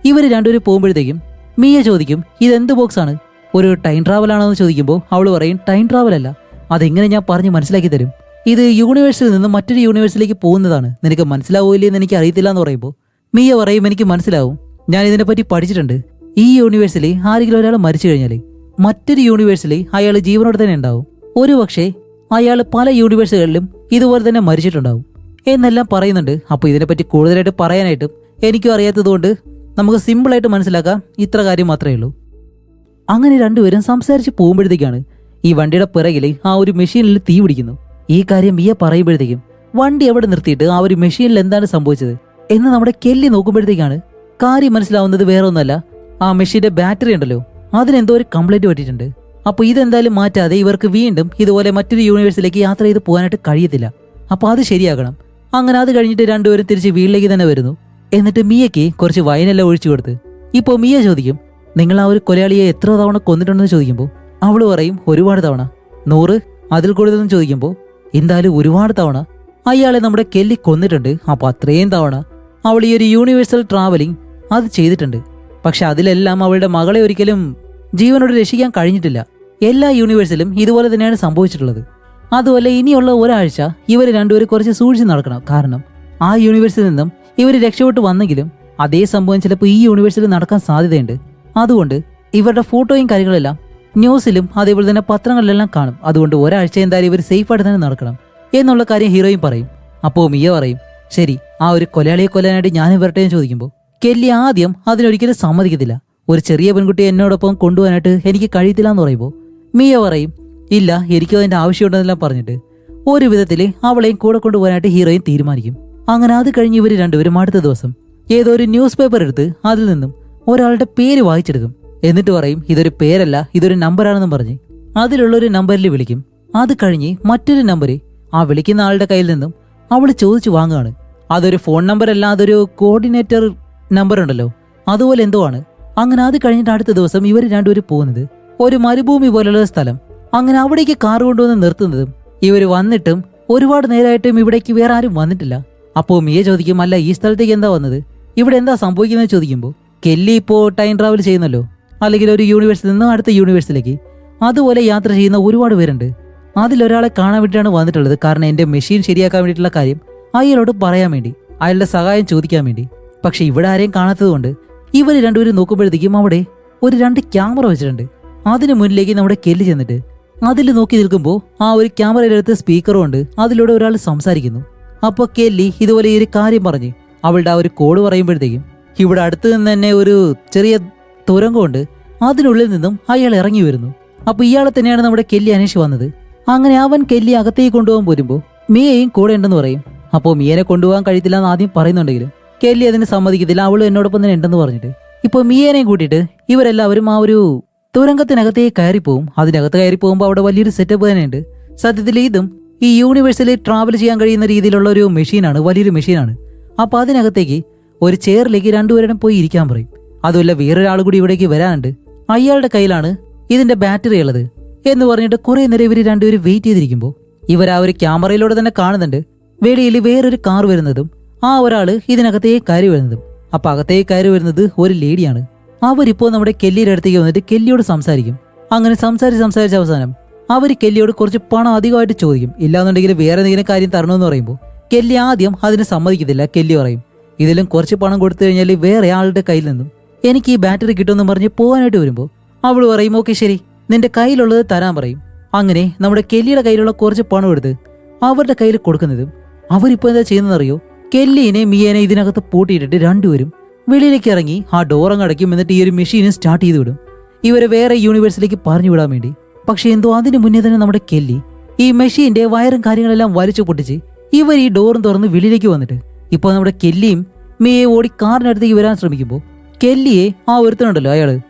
ഇവർ രണ്ടുപേരും പോകുമ്പോഴത്തേക്കും മിയ ചോദിക്കും ഇതെന്ത് ബോക്സ് ആണ്, ഒരു ടൈം ട്രാവൽ ആണോ എന്ന് ചോദിക്കുമ്പോൾ അവൾ പറയും ടൈം ട്രാവൽ അല്ല, അതെങ്ങനെ ഞാൻ പറഞ്ഞ് മനസ്സിലാക്കി തരും, ഇത് യൂണിവേഴ്സിൽ നിന്ന് മറ്റൊരു യൂണിവേഴ്സിലേക്ക് പോകുന്നതാണ്, നിനക്ക് മനസ്സിലാവില്ലേ എന്ന് എനിക്ക് അറിയത്തില്ല എന്ന് പറയുമ്പോൾ മിയ പറയും എനിക്ക് മനസ്സിലാവും, ഞാൻ ഇതിനെപ്പറ്റി പഠിച്ചിട്ടുണ്ട്, ഈ യൂണിവേഴ്സിൽ ആരെങ്കിലും ഒരാൾ മരിച്ചു കഴിഞ്ഞാൽ മറ്റൊരു യൂണിവേഴ്സിൽ അയാൾ ജീവനോടെ തന്നെ ഉണ്ടാവും. ഒരുപക്ഷെ അയാൾ പല യൂണിവേഴ്സുകളിലും ഇതുപോലെ തന്നെ മരിച്ചിട്ടുണ്ടാവും എന്നെല്ലാം പറയുന്നുണ്ട്. അപ്പോൾ ഇതിനെപ്പറ്റി കൂടുതലായിട്ട് പറയാനായിട്ടും എനിക്കും അറിയാത്തതുകൊണ്ട് നമുക്ക് സിമ്പിളായിട്ട് മനസ്സിലാക്കാം, ഇത്ര കാര്യം മാത്രമേ ഉള്ളൂ. അങ്ങനെ രണ്ടുപേരും സംസാരിച്ച് പോകുമ്പോഴത്തേക്കാണ് ഈ വണ്ടിയുടെ പിറകിൽ ആ ഒരു മെഷീനിൽ തീ പിടിക്കുന്നു. ഈ കാര്യം മിയ പറയുമ്പോഴത്തേക്കും വണ്ടി അവിടെ നിർത്തിയിട്ട് ആ ഒരു മെഷീനിൽ എന്താണ് സംഭവിച്ചത് എന്ന് നമ്മുടെ കെല്ലി നോക്കുമ്പോഴത്തേക്കാണ് കാര്യം മനസ്സിലാവുന്നത് വേറെ ഒന്നല്ല, ആ മെഷീന്റെ ബാറ്ററി ഉണ്ടല്ലോ അതിനെന്തോ ഒരു കംപ്ലൈന്റ് പറ്റിയിട്ടുണ്ട്. അപ്പോൾ ഇതെന്തായാലും മാറ്റാതെ ഇവർക്ക് വീണ്ടും ഇതുപോലെ മറ്റൊരു യൂണിവേഴ്സിലേക്ക് യാത്ര ചെയ്ത് പോകാനായിട്ട് കഴിയത്തില്ല. അപ്പോൾ അത് ശരിയാക്കണം. അങ്ങനെ അത് കഴിഞ്ഞിട്ട് രണ്ടുപേരും തിരിച്ച് വീട്ടിലേക്ക് തന്നെ വരുന്നു. എന്നിട്ട് മിയയ്ക്ക് കുറച്ച് വൈനെല്ലാം ഒഴിച്ചു കൊടുത്ത് ഇപ്പോൾ മിയ ചോദിക്കും, നിങ്ങൾ ആ ഒരു കൊലയാളിയെ എത്ര തവണ കൊന്നിട്ടുണ്ടെന്ന് ചോദിക്കുമ്പോൾ അവള് പറയും ഒരുപാട് തവണ. 100 അതിൽ കൂടുതലെന്ന് ചോദിക്കുമ്പോൾ എന്തായാലും ഒരുപാട് തവണ അയാളെ നമ്മുടെ കെല്ലി കൊന്നിട്ടുണ്ട്. അപ്പോൾ അത്രയും തവണ അവൾ ഈ ഒരു യൂണിവേഴ്സൽ ട്രാവലിംഗ് അത് ചെയ്തിട്ടുണ്ട്. പക്ഷെ അതിലെല്ലാം അവളുടെ മകളെ ഒരിക്കലും ജീവനോട് രക്ഷിക്കാൻ കഴിഞ്ഞിട്ടില്ല. എല്ലാ യൂണിവേഴ്സിലും ഇതുപോലെ തന്നെയാണ് സംഭവിച്ചിട്ടുള്ളത്. അതുപോലെ ഇനിയുള്ള ഒരാഴ്ച ഇവർ രണ്ടുപേരും കുറച്ച് സൂക്ഷിച്ച് നടക്കണം. കാരണം ആ യൂണിവേഴ്സിൽ നിന്നും ഇവർ രക്ഷപ്പെട്ട് വന്നെങ്കിലും അതേ സംഭവം ചിലപ്പോൾ ഈ യൂണിവേഴ്സിൽ നടക്കാൻ സാധ്യതയുണ്ട്. അതുകൊണ്ട് ഇവരുടെ ഫോട്ടോയും കാര്യങ്ങളെല്ലാം ന്യൂസിലും അതേപോലെ തന്നെ പത്രങ്ങളിലെല്ലാം കാണും. അതുകൊണ്ട് ഒരാഴ്ച എന്തായാലും ഇവർ സേഫായിട്ട് തന്നെ നടക്കണം എന്നുള്ള കാര്യം ഹീറോയും പറയും. അപ്പോൾ മിയ പറയും, ശരി, ആ ഒരു കൊലയാളിയെ കൊല്ലാനായിട്ട് ഞാൻ വരട്ടെ എന്ന് ചോദിക്കുമ്പോൾ കെല്ലി ആദ്യം അതിനൊരിക്കലും സമ്മതിക്കത്തില്ല. ഒരു ചെറിയ പെൺകുട്ടിയെ എന്നോടൊപ്പം കൊണ്ടുപോകാനായിട്ട് എനിക്ക് കഴിയത്തില്ല എന്ന് പറയുമ്പോൾ മിയ പറയും, ഇല്ല, എനിക്കും അതിൻ്റെ ആവശ്യമുണ്ടെന്നെല്ലാം പറഞ്ഞിട്ട് ഒരു വിധത്തിൽ അവളെയും കൂടെ കൊണ്ടുപോകാനായിട്ട് ഹീറോയും തീരുമാനിക്കും. അങ്ങനെ അത് കഴിഞ്ഞ് ഇവർ രണ്ടുപേരും അടുത്ത ദിവസം ഏതോ ഒരു ന്യൂസ് പേപ്പർ എടുത്ത് അതിൽ നിന്നും ഒരാളുടെ പേര് വായിച്ചെടുക്കും. എന്നിട്ട് പറയും, ഇതൊരു പേരല്ല, ഇതൊരു നമ്പറാണെന്നും പറഞ്ഞ് അതിലുള്ളൊരു നമ്പറിൽ വിളിക്കും. അത് കഴിഞ്ഞ് മറ്റൊരു നമ്പർ ആ വിളിക്കുന്ന ആളുടെ കയ്യിൽ നിന്നും അവൾ ചോദിച്ചു വാങ്ങുകയാണ്. അതൊരു ഫോൺ നമ്പർ അല്ല, അതൊരു കോർഡിനേറ്റർ നമ്പർ ഉണ്ടല്ലോ, അതുപോലെ എന്തോ ആണ്. അങ്ങനെ അത് കഴിഞ്ഞിട്ട് അടുത്ത ദിവസം ഇവർ രണ്ടുപേരും പോകുന്നത് ഒരു മരുഭൂമി പോലുള്ള സ്ഥലം. അങ്ങനെ അവിടേക്ക് കാർ കൊണ്ടുവന്ന് നിർത്തുന്നതും ഇവർ വന്നിട്ടും ഒരുപാട് നേരമായിട്ടും ഇവിടേക്ക് വേറെ ആരും വന്നിട്ടില്ല. അപ്പോൾ മിയ ചോദിക്കും, അല്ല ഈ സ്ഥലത്തേക്ക് എന്താ വന്നത്, ഇവിടെ എന്താ സംഭവിക്കുന്നത് ചോദിക്കുമ്പോൾ കെല്ലി ഇപ്പോൾ ടൈം ട്രാവൽ ചെയ്യുന്നല്ലോ, അല്ലെങ്കിൽ ഒരു യൂണിവേഴ്സിൽ നിന്ന് അടുത്ത യൂണിവേഴ്സിലേക്ക് അതുപോലെ യാത്ര ചെയ്യുന്ന ഒരുപാട് പേരുണ്ട്. അതിലൊരാളെ കാണാൻ വേണ്ടിയിട്ടാണ് വന്നിട്ടുള്ളത്. കാരണം എൻ്റെ മെഷീൻ ശരിയാക്കാൻ വേണ്ടിയിട്ടുള്ള കാര്യം അയാളോട് പറയാൻ വേണ്ടി, അയാളുടെ സഹായം ചോദിക്കാൻ വേണ്ടി. പക്ഷെ ഇവിടെ ആരെയും കാണാത്തതുകൊണ്ട് ഇവർ രണ്ടുപേരും നോക്കുമ്പോഴത്തേക്കും അവിടെ ഒരു 2 ക്യാമറ വെച്ചിട്ടുണ്ട്. അതിന് മുന്നിലേക്ക് നമ്മുടെ കെല്ലി ചെന്നിട്ട് അതിൽ നോക്കി നിൽക്കുമ്പോൾ ആ ഒരു ക്യാമറയിലെടുത്ത് സ്പീക്കറും ഉണ്ട്, അതിലൂടെ ഒരാൾ സംസാരിക്കുന്നു. അപ്പോൾ കെല്ലി ഇതുപോലെ ഈ ഒരു കാര്യം പറഞ്ഞ് അവളുടെ ആ ഒരു കോഡ് പറയുമ്പോഴത്തേക്കും ഇവിടെ അടുത്ത് നിന്ന് തന്നെ ഒരു ചെറിയ തുരങ്കമുണ്ട്, അതിനുള്ളിൽ നിന്നും അയാൾ ഇറങ്ങി വരുന്നു. അപ്പോൾ ഇയാളെ തന്നെയാണ് നമ്മുടെ കെല്ലി അന്വേഷിച്ച് വന്നത്. അങ്ങനെ അവൻ കെല്ലി അകത്തേക്ക് കൊണ്ടുപോകാൻ പോരുമ്പോൾ മിയയും കൂടെ ഉണ്ടെന്ന് പറയും. അപ്പോൾ മിയനെ കൊണ്ടുപോകാൻ കഴിയത്തില്ല എന്ന് ആദ്യം പറയുന്നുണ്ടെങ്കിലും കെല്ലി അതിന് സമ്മതിക്കത്തില്ല, അവൾ എന്നോടൊപ്പം തന്നെ ഉണ്ടെന്ന് പറഞ്ഞിട്ട് ഇപ്പോൾ മിയനെയും കൂട്ടിയിട്ട് ഇവരെല്ലാവരും ആ ഒരു തുരങ്കത്തിനകത്തേക്ക് കയറിപ്പോവും. അതിനകത്ത് കയറി പോകുമ്പോൾ അവിടെ വലിയൊരു സെറ്റപ്പ് തന്നെയുണ്ട്. സത്യത്തിൽ ഇതും ഈ യൂണിവേഴ്സിൽ ട്രാവൽ ചെയ്യാൻ കഴിയുന്ന രീതിയിലുള്ള ഒരു മെഷീനാണ്, വലിയൊരു മെഷീനാണ്. അപ്പോൾ അതിനകത്തേക്ക് ഒരു ചെയറിലേക്ക് രണ്ടുപേരും പോയി ഇരിക്കാൻ പറയും. അതുമല്ല വേറൊരാൾ കൂടി ഇവിടേക്ക് വരാനുണ്ട്, അയാളുടെ കയ്യിലാണ് ഇതിന്റെ ബാറ്ററി ഉള്ളത് എന്ന് പറഞ്ഞിട്ട് കുറെ നേരം ഇവർ രണ്ടുപേരും വെയിറ്റ് ചെയ്തിരിക്കുമ്പോൾ ഇവർ ആ ഒരു ക്യാമറയിലൂടെ തന്നെ കാണുന്നുണ്ട് വെളിയിൽ വേറൊരു കാർ വരുന്നതും ആ ഒരാള് ഇതിനകത്തേക്ക് കയറി വരുന്നതും. അപ്പൊ അകത്തേക്ക് കയറി വരുന്നത് ഒരു ലേഡിയാണ്. അവരിപ്പോ നമ്മുടെ കെല്ലിയുടെ അടുത്തേക്ക് വന്നിട്ട് കെല്ലിയോട് സംസാരിക്കും. അങ്ങനെ സംസാരിച്ച അവസാനം അവർ കെല്ലിയോട് കുറച്ച് പണം അധികമായിട്ട് ചോദിക്കും. ഇല്ലാന്നുണ്ടെങ്കിൽ വേറെ എന്തെങ്കിലും കാര്യം തരണമെന്ന് പറയുമ്പോൾ കെല്ലി ആദ്യം അതിന് സമ്മതിക്കത്തില്ല. കെല്ലി പറയും, ഇതിലും കുറച്ച് പണം കൊടുത്തു കഴിഞ്ഞാൽ വേറെ ആളുടെ കയ്യിൽ നിന്നും എനിക്ക് ഈ ബാറ്ററി കിട്ടുമെന്ന് പറഞ്ഞ് പോകാനായിട്ട് വരുമ്പോൾ അവൾ പറയും, ഓക്കെ ശരി, നിന്റെ കയ്യിലുള്ളത് തരാൻ പറയും. അങ്ങനെ നമ്മുടെ കെല്ലിയുടെ കയ്യിലുള്ള കുറച്ച് പണം എടുത്ത് അവരുടെ കയ്യിൽ കൊടുക്കുന്നതും അവരിപ്പോ എന്താ ചെയ്യുന്നതെന്നറിയോ, കെല്ലിനെ മിയനെ ഇതിനകത്ത് പൂട്ടിയിട്ടിട്ട് രണ്ടുപേരും വെളിയിലേക്ക് ഇറങ്ങി ആ ഡോറങ്ങ് അടയ്ക്കും. എന്നിട്ട് ഈ ഒരു മെഷീനും സ്റ്റാർട്ട് ചെയ്ത് വിടും ഇവരെ വേറെ യൂണിവേഴ്സിലേക്ക് പറഞ്ഞു വിടാൻ വേണ്ടി. പക്ഷെ എന്തോ അതിന് മുന്നേ തന്നെ നമ്മുടെ കെല്ലി ഈ മെഷീന്റെ വയറും കാര്യങ്ങളെല്ലാം വലിച്ചു പൊട്ടിച്ച് ഇവർ ഈ ഡോറും തുറന്ന് വെളിയിലേക്ക് വന്നിട്ട് ഇപ്പോൾ നമ്മുടെ കെല്ലിയും മിയെ ഓടി കാറിനടുത്തേക്ക് വരാൻ ശ്രമിക്കുമ്പോൾ കെല്ലിയെ ആ ഒരുത്തനുണ്ടല്ലോ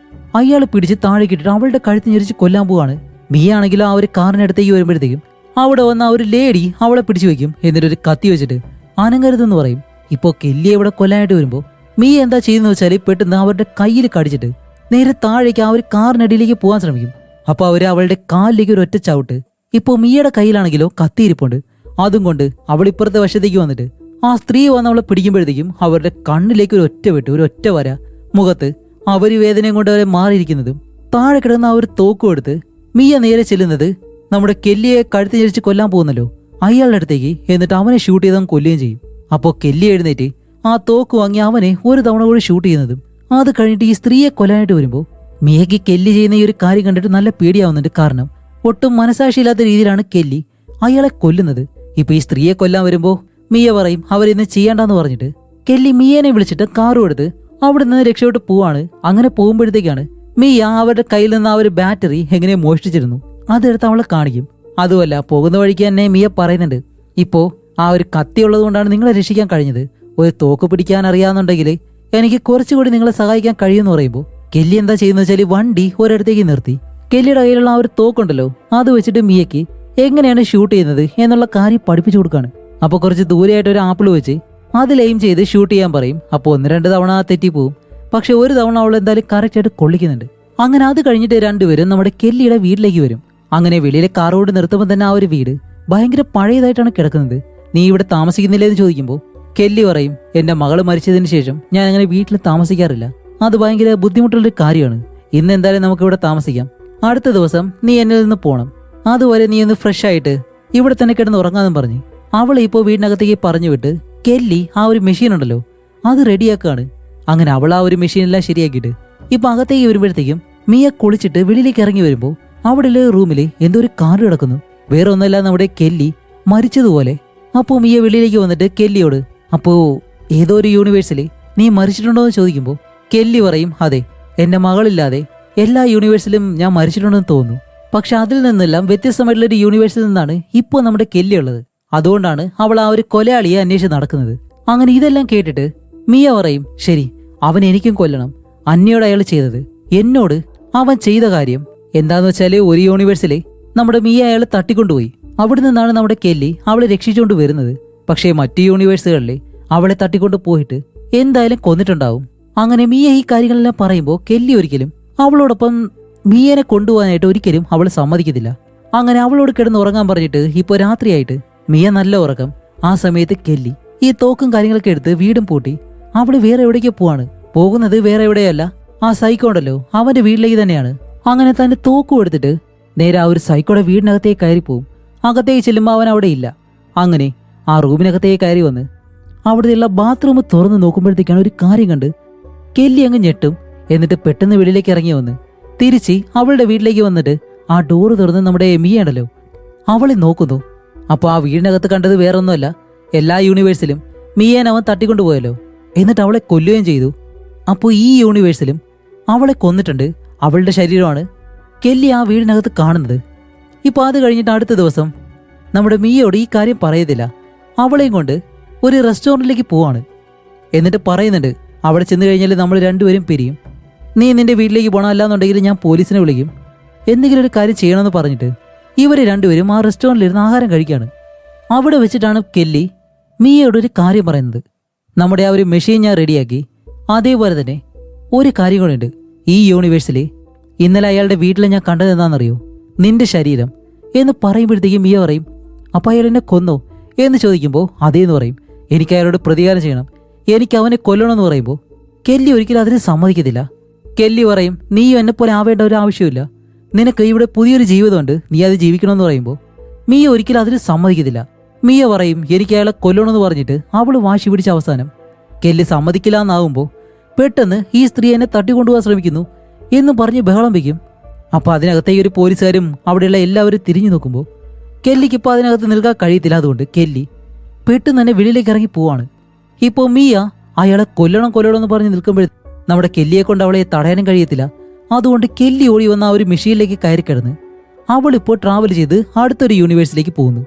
അയാൾ പിടിച്ച് താഴേക്കിട്ടിട്ട് അവളുടെ കഴുത്ത് ഞെരിച്ച് കൊല്ലാൻ പോവാണ്. മിയാണെങ്കിലും ആ ഒരു കാറിനടുത്തേക്ക് വരുമ്പോഴത്തേക്കും അവിടെ വന്ന ആ ഒരു ലേഡി അവളെ പിടിച്ചു വെക്കും. എന്നിട്ടൊരു കത്തി വെച്ചിട്ട് അനങ്ങരുതെന്ന് പറയും. ഇപ്പോൾ കെല്ലിയെ ഇവിടെ കൊല്ലാനായിട്ട് വരുമ്പോൾ മിയ എന്താ ചെയ്യുന്നത് വെച്ചാൽ പെട്ടെന്ന് അവരുടെ കയ്യിൽ കടിച്ചിട്ട് നേരെ താഴേക്ക് ആ ഒരു കാറിനടിയിലേക്ക് പോകാൻ ശ്രമിക്കും. അപ്പോൾ അവർ അവളുടെ കാലിലേക്ക് ഒരു ഒറ്റ ചവിട്ട്. ഇപ്പോൾ മിയയുടെ കയ്യിലാണെങ്കിലോ കത്തിയിരിപ്പുണ്ട്. അതും കൊണ്ട് അവൾ ഇപ്പുറത്തെ വശത്തേക്ക് വന്നിട്ട് ആ സ്ത്രീ വന്ന് അവളെ പിടിക്കുമ്പോഴത്തേക്കും അവരുടെ കണ്ണിലേക്ക് ഒരു ഒറ്റ വെട്ട്, ഒരു ഒറ്റ വര മുഖത്ത്. അവർ വേദനയും കൊണ്ട് അവരെ മാറിയിരിക്കുന്നതും താഴെ കിടന്ന ആ ഒരു തോക്കും എടുത്ത് മിയ നേരെ ചെല്ലുന്നത് നമ്മുടെ കെല്ലിയെ കഴുത്ത് ഞെരിച്ച് കൊല്ലാൻ പോകുന്നല്ലോ അയാളുടെ അടുത്തേക്ക്. എന്നിട്ട് അവനെ ഷൂട്ട് ചെയ്ത് കൊല്ലുകയും ചെയ്യും. അപ്പോൾ കെല്ലി എഴുന്നേറ്റ് ആ തോക്ക് വാങ്ങി അവനെ ഒരു തവണ കൂടി ഷൂട്ട് ചെയ്യുന്നതും അത് കഴിഞ്ഞിട്ട് ഈ സ്ത്രീയെ കൊല്ലാനായിട്ട് വരുമ്പോൾ മിയയ്ക്ക് കെല്ലി ചെയ്യുന്ന ഈ ഒരു കാര്യം കണ്ടിട്ട് നല്ല പേടിയാവുന്നുണ്ട്. കാരണം ഒട്ടും മനസാക്ഷിയില്ലാത്ത രീതിയിലാണ് കെല്ലി അയാളെ കൊല്ലുന്നത്. ഇപ്പൊ ഈ സ്ത്രീയെ കൊല്ലാൻ വരുമ്പോ മിയ പറയും അവരിന്ന് ചെയ്യണ്ടെന്ന് പറഞ്ഞിട്ട് കെല്ലി മിയനെ വിളിച്ചിട്ട് കാറും എടുത്ത് അവിടെ നിന്ന് രക്ഷപ്പെട്ട് പോവാണ്. അങ്ങനെ പോകുമ്പോഴത്തേക്കാണ് മിയ അവരുടെ കയ്യിൽ നിന്ന് ആ ഒരു ബാറ്ററി എങ്ങനെ മോഷ്ടിച്ചിരുന്നു അതെടുത്ത് അവളെ കാണിക്കും. അതുമല്ല പോകുന്ന വഴിക്ക് തന്നെ മിയ പറയുന്നുണ്ട്, ഇപ്പോ ആ ഒരു കത്തി ഉള്ളത് കൊണ്ടാണ് നിങ്ങളെ രക്ഷിക്കാൻ കഴിഞ്ഞത്. ഒരു തോക്ക് പിടിക്കാൻ അറിയാന്നുണ്ടെങ്കിൽ എനിക്ക് കുറച്ചുകൂടി നിങ്ങളെ സഹായിക്കാൻ കഴിയുമെന്ന് പറയുമ്പോൾ കെല്ലി എന്താ ചെയ്യുന്ന വെച്ചാൽ വണ്ടി ഒരിടത്തേക്ക് നിർത്തി കെല്ലിയുടെ കയ്യിലുള്ള ആ ഒരു തോക്കുണ്ടല്ലോ അത് വെച്ചിട്ട് മിയയ്ക്ക് എങ്ങനെയാണ് ഷൂട്ട് ചെയ്യുന്നത് എന്നുള്ള കാര്യം പഠിപ്പിച്ചു കൊടുക്കാണ്. അപ്പോൾ കുറച്ച് ദൂരെയായിട്ട് ഒരു ആപ്പിൾ വെച്ച് അതിൽ എയിം ചെയ്ത് ഷൂട്ട് ചെയ്യാൻ പറയും. അപ്പോൾ 1-2 തവണ തെറ്റിപ്പോവും. പക്ഷെ ഒരു തവണ അവൾ എന്തായാലും കറക്റ്റായിട്ട് കൊള്ളിക്കുന്നുണ്ട്. അങ്ങനെ അത് കഴിഞ്ഞിട്ട് രണ്ടുപേരും നമ്മുടെ കെല്ലിയുടെ വീട്ടിലേക്ക് വരും. അങ്ങനെ വെളിയിലെ കാറോട് നിർത്തുമ്പോൾ തന്നെ ആ ഒരു വീട് ഭയങ്കര പഴയതായിട്ടാണ് കിടക്കുന്നത്. നീ ഇവിടെ താമസിക്കുന്നില്ലെന്ന് ചോദിക്കുമ്പോൾ കെല്ലി പറയും, എന്റെ മകള് മരിച്ചതിന് ശേഷം ഞാൻ അങ്ങനെ വീട്ടിൽ താമസിക്കാറില്ല. അത് ഭയങ്കര ബുദ്ധിമുട്ടുള്ളൊരു കാര്യമാണ്. ഇന്ന് എന്തായാലും നമുക്ക് ഇവിടെ താമസിക്കാം. അടുത്ത ദിവസം നീ എന്നിൽ നിന്ന് പോണം. അതുവരെ നീ ഒന്ന് ഫ്രഷ് ആയിട്ട് ഇവിടെ തന്നെ കിടന്ന് ഉറങ്ങാന്നും പറഞ്ഞ് അവളെ ഇപ്പോൾ വീടിനകത്തേക്ക് പറഞ്ഞു വിട്ട് കെല്ലി ആ ഒരു മെഷീൻ ഉണ്ടല്ലോ അത് റെഡിയാക്കാണ്. അങ്ങനെ അവൾ ആ ഒരു മെഷീനെല്ലാം ശരിയാക്കിയിട്ട് ഇപ്പൊ അകത്തേക്ക് വരുമ്പോഴത്തേക്കും മിയ കുളിച്ചിട്ട് വെളിയിലേക്ക് ഇറങ്ങി വരുമ്പോൾ അവിടെ റൂമിൽ എന്തോ ഒരു കാർഡ് കിടക്കുന്നു. വേറെ ഒന്നല്ല നമ്മുടെ കെല്ലി മരിച്ചതുപോലെ. അപ്പോൾ മിയ വെളിയിലേക്ക് വന്നിട്ട് കെല്ലിയോട്, അപ്പോ ഏതോ ഒരു യൂണിവേഴ്സിൽ നീ മരിച്ചിട്ടുണ്ടോ എന്ന് ചോദിക്കുമ്പോൾ കെല്ലി പറയും, അതെ, എന്റെ മകളില്ലാതെ എല്ലാ യൂണിവേഴ്സിലും ഞാൻ മരിച്ചിട്ടുണ്ടെന്ന് തോന്നുന്നു. പക്ഷെ അതിൽ നിന്നെല്ലാം വ്യത്യസ്തമായിട്ടുള്ള ഒരു യൂണിവേഴ്സിൽ നിന്നാണ് ഇപ്പോൾ നമ്മുടെ കെല്ലി ഉള്ളത്. അതുകൊണ്ടാണ് അവൾ ആ ഒരു കൊലയാളിയെ അന്വേഷിച്ച് നടക്കുന്നത്. അങ്ങനെ ഇതെല്ലാം കേട്ടിട്ട് മിയ പറയും, ശരി, അവൻ എനിക്കും കൊല്ലണം. അന്യോട് അയാൾ ചെയ്തത് എന്നോട് അവൻ ചെയ്ത കാര്യം എന്താന്ന് വെച്ചാല് ഒരു യൂണിവേഴ്സിലെ നമ്മുടെ മിയ അയാൾ തട്ടിക്കൊണ്ടുപോയി. അവിടെ നിന്നാണ് നമ്മുടെ കെല്ലി അവളെ രക്ഷിച്ചുകൊണ്ട് വരുന്നത്. പക്ഷേ മറ്റു യൂണിവേഴ്സുകളിൽ അവളെ തട്ടിക്കൊണ്ട് പോയിട്ട് എന്തായാലും കൊന്നിട്ടുണ്ടാവും. അങ്ങനെ മിയ ഈ കാര്യങ്ങളെല്ലാം പറയുമ്പോൾ കെല്ലി ഒരിക്കലും അവളോടൊപ്പം മിയനെ കൊണ്ടുപോകാനായിട്ട് ഒരിക്കലും അവൾ സമ്മതിക്കത്തില്ല. അങ്ങനെ അവളോട് കിടന്ന് ഉറങ്ങാൻ പറഞ്ഞിട്ട് ഇപ്പോൾ രാത്രിയായിട്ട് മിയ നല്ല ഉറക്കം. ആ സമയത്ത് കെല്ലി ഈ തോക്കും കാര്യങ്ങളൊക്കെ എടുത്ത് വീടും പൂട്ടി അവള് വേറെ എവിടേക്ക് പോവാണ്. പോകുന്നത് വേറെ എവിടെയല്ല, ആ സൈക്കോ ഉണ്ടല്ലോ അവന്റെ വീട്ടിലേക്ക് തന്നെയാണ്. അങ്ങനെ തന്റെ തോക്കും എടുത്തിട്ട് നേരെ ആ ഒരു സൈക്കോയുടെ വീടിനകത്തേക്ക് കയറി പോവും. അകത്തേക്ക് ചെല്ലുമ്പോൾ അവൻ അവിടെ ഇല്ല. അങ്ങനെ ആ റൂമിനകത്തേക്ക് കയറി വന്ന് അവിടെയുള്ള ബാത്റൂം തുറന്ന് നോക്കുമ്പോഴത്തേക്കാണ് ഒരു കാര്യം കണ്ട് കെല്ലി അങ്ങ് ഞെട്ടും. എന്നിട്ട് പെട്ടെന്ന് വെളിയിലേക്ക് ഇറങ്ങി വന്ന് തിരിച്ച് അവളുടെ വീട്ടിലേക്ക് വന്നിട്ട് ആ ഡോറ് തുറന്ന് നമ്മുടെ മിയ ഉണ്ടല്ലോ അവളെ നോക്കുന്നു. അപ്പോൾ ആ വീടിനകത്ത് കണ്ടത് വേറൊന്നുമല്ല, എല്ലാ യൂണിവേഴ്സിലും മിയേനെ അവൻ തട്ടിക്കൊണ്ടുപോയല്ലോ, എന്നിട്ട് അവളെ കൊല്ലുകയും ചെയ്തു. അപ്പോൾ ഈ യൂണിവേഴ്സിലും അവളെ കൊന്നിട്ടുണ്ട്. അവളുടെ ശരീരമാണ് കെല്ലി ആ വീടിനകത്ത് കാണുന്നത്. ഇപ്പോൾ അത് കഴിഞ്ഞിട്ട് അടുത്ത ദിവസം നമ്മുടെ മിയയോട് ഈ കാര്യം പറയത്തില്ല. അവളെയും കൊണ്ട് ഒരു റെസ്റ്റോറൻറ്റിലേക്ക് പോവാണ്. എന്നിട്ട് പറയുന്നുണ്ട്, അവിടെ ചെന്ന് കഴിഞ്ഞാൽ നമ്മൾ രണ്ടുപേരും പിരിയും. നീ നിന്റെ വീട്ടിലേക്ക് പോകണം, അല്ലാന്നുണ്ടെങ്കിൽ ഞാൻ പോലീസിനെ വിളിക്കും. എന്തെങ്കിലും ഒരു കാര്യം ചെയ്യണമെന്ന് പറഞ്ഞിട്ട് ഇവർ രണ്ടുപേരും ആ റെസ്റ്റോറൻറ്റിലിരുന്ന് ആഹാരം കഴിക്കുകയാണ്. അവിടെ വെച്ചിട്ടാണ് കെല്ലി മിയയോട് ഒരു കാര്യം പറയുന്നത്, നമ്മുടെ ആ ഒരു മെഷീൻ ഞാൻ റെഡിയാക്കി. അതേപോലെ തന്നെ ഒരു കാര്യം കൂടെ ഉണ്ട്. ഈ യൂണിവേഴ്സിൽ ഇന്നലെ അയാളുടെ വീട്ടിൽ ഞാൻ കണ്ടത് എന്താണെന്നറിയോ, നിന്റെ ശരീരം എന്ന് പറയുമ്പോഴത്തേക്കും മിയ പറയും, അപ്പം അയാൾ എന്നെ കൊന്നോ എന്ന് ചോദിക്കുമ്പോൾ അതേന്ന് പറയും. എനിക്ക് അയാളോട് പ്രതികാരം ചെയ്യണം, എനിക്ക് അവനെ കൊല്ലണമെന്ന് പറയുമ്പോൾ കെല്ലി ഒരിക്കലും അതിന് സമ്മതിക്കത്തില്ല. കെല്ലി പറയും, നീയും എന്നെപ്പോലെ ആവേണ്ട ഒരു ആവശ്യമില്ല, നിനക്ക് ഇവിടെ പുതിയൊരു ജീവിതമുണ്ട്, നീ അത് ജീവിക്കണമെന്ന് പറയുമ്പോൾ മിയ ഒരിക്കലും അതിന് സമ്മതിക്കത്തില്ല. മിയ പറയും, എനിക്ക് അയാളെ കൊല്ലണമെന്ന് പറഞ്ഞിട്ട് അവൾ വാശി പിടിച്ച അവസാനം കെല്ലി സമ്മതിക്കില്ല എന്നാവുമ്പോൾ പെട്ടെന്ന് ഈ സ്ത്രീ എന്നെ തട്ടിക്കൊണ്ടുപോകാൻ ശ്രമിക്കുന്നു എന്ന് പറഞ്ഞ് ബഹളം വയ്ക്കും. അപ്പോൾ അതിനകത്തേക്ക് ഒരു പോലീസുകാരും അവിടെയുള്ള എല്ലാവരും തിരിഞ്ഞു നോക്കുമ്പോൾ കെല്ലിക്ക് ഇപ്പോൾ അതിനകത്ത് നിൽക്കാൻ കഴിയത്തില്ല. അതുകൊണ്ട് കെല്ലി പെട്ടെന്ന് തന്നെ വെളിയിലേക്ക് ഇറങ്ങി പോവാണ്. ഇപ്പോൾ മിയ അയാളെ കൊല്ലണം എന്ന് പറഞ്ഞ് നിൽക്കുമ്പോൾ നമ്മുടെ കെല്ലിയെ കൊണ്ട് അവളെ തടയാനും കഴിയത്തില്ല. അതുകൊണ്ട് കെല്ലി ഓടി വന്ന ആ ഒരു മെഷീനിലേക്ക് കയറി കിടന്ന് അവളിപ്പോൾ ട്രാവൽ ചെയ്ത് അടുത്തൊരു യൂണിവേഴ്സിലേക്ക് പോകുന്നു.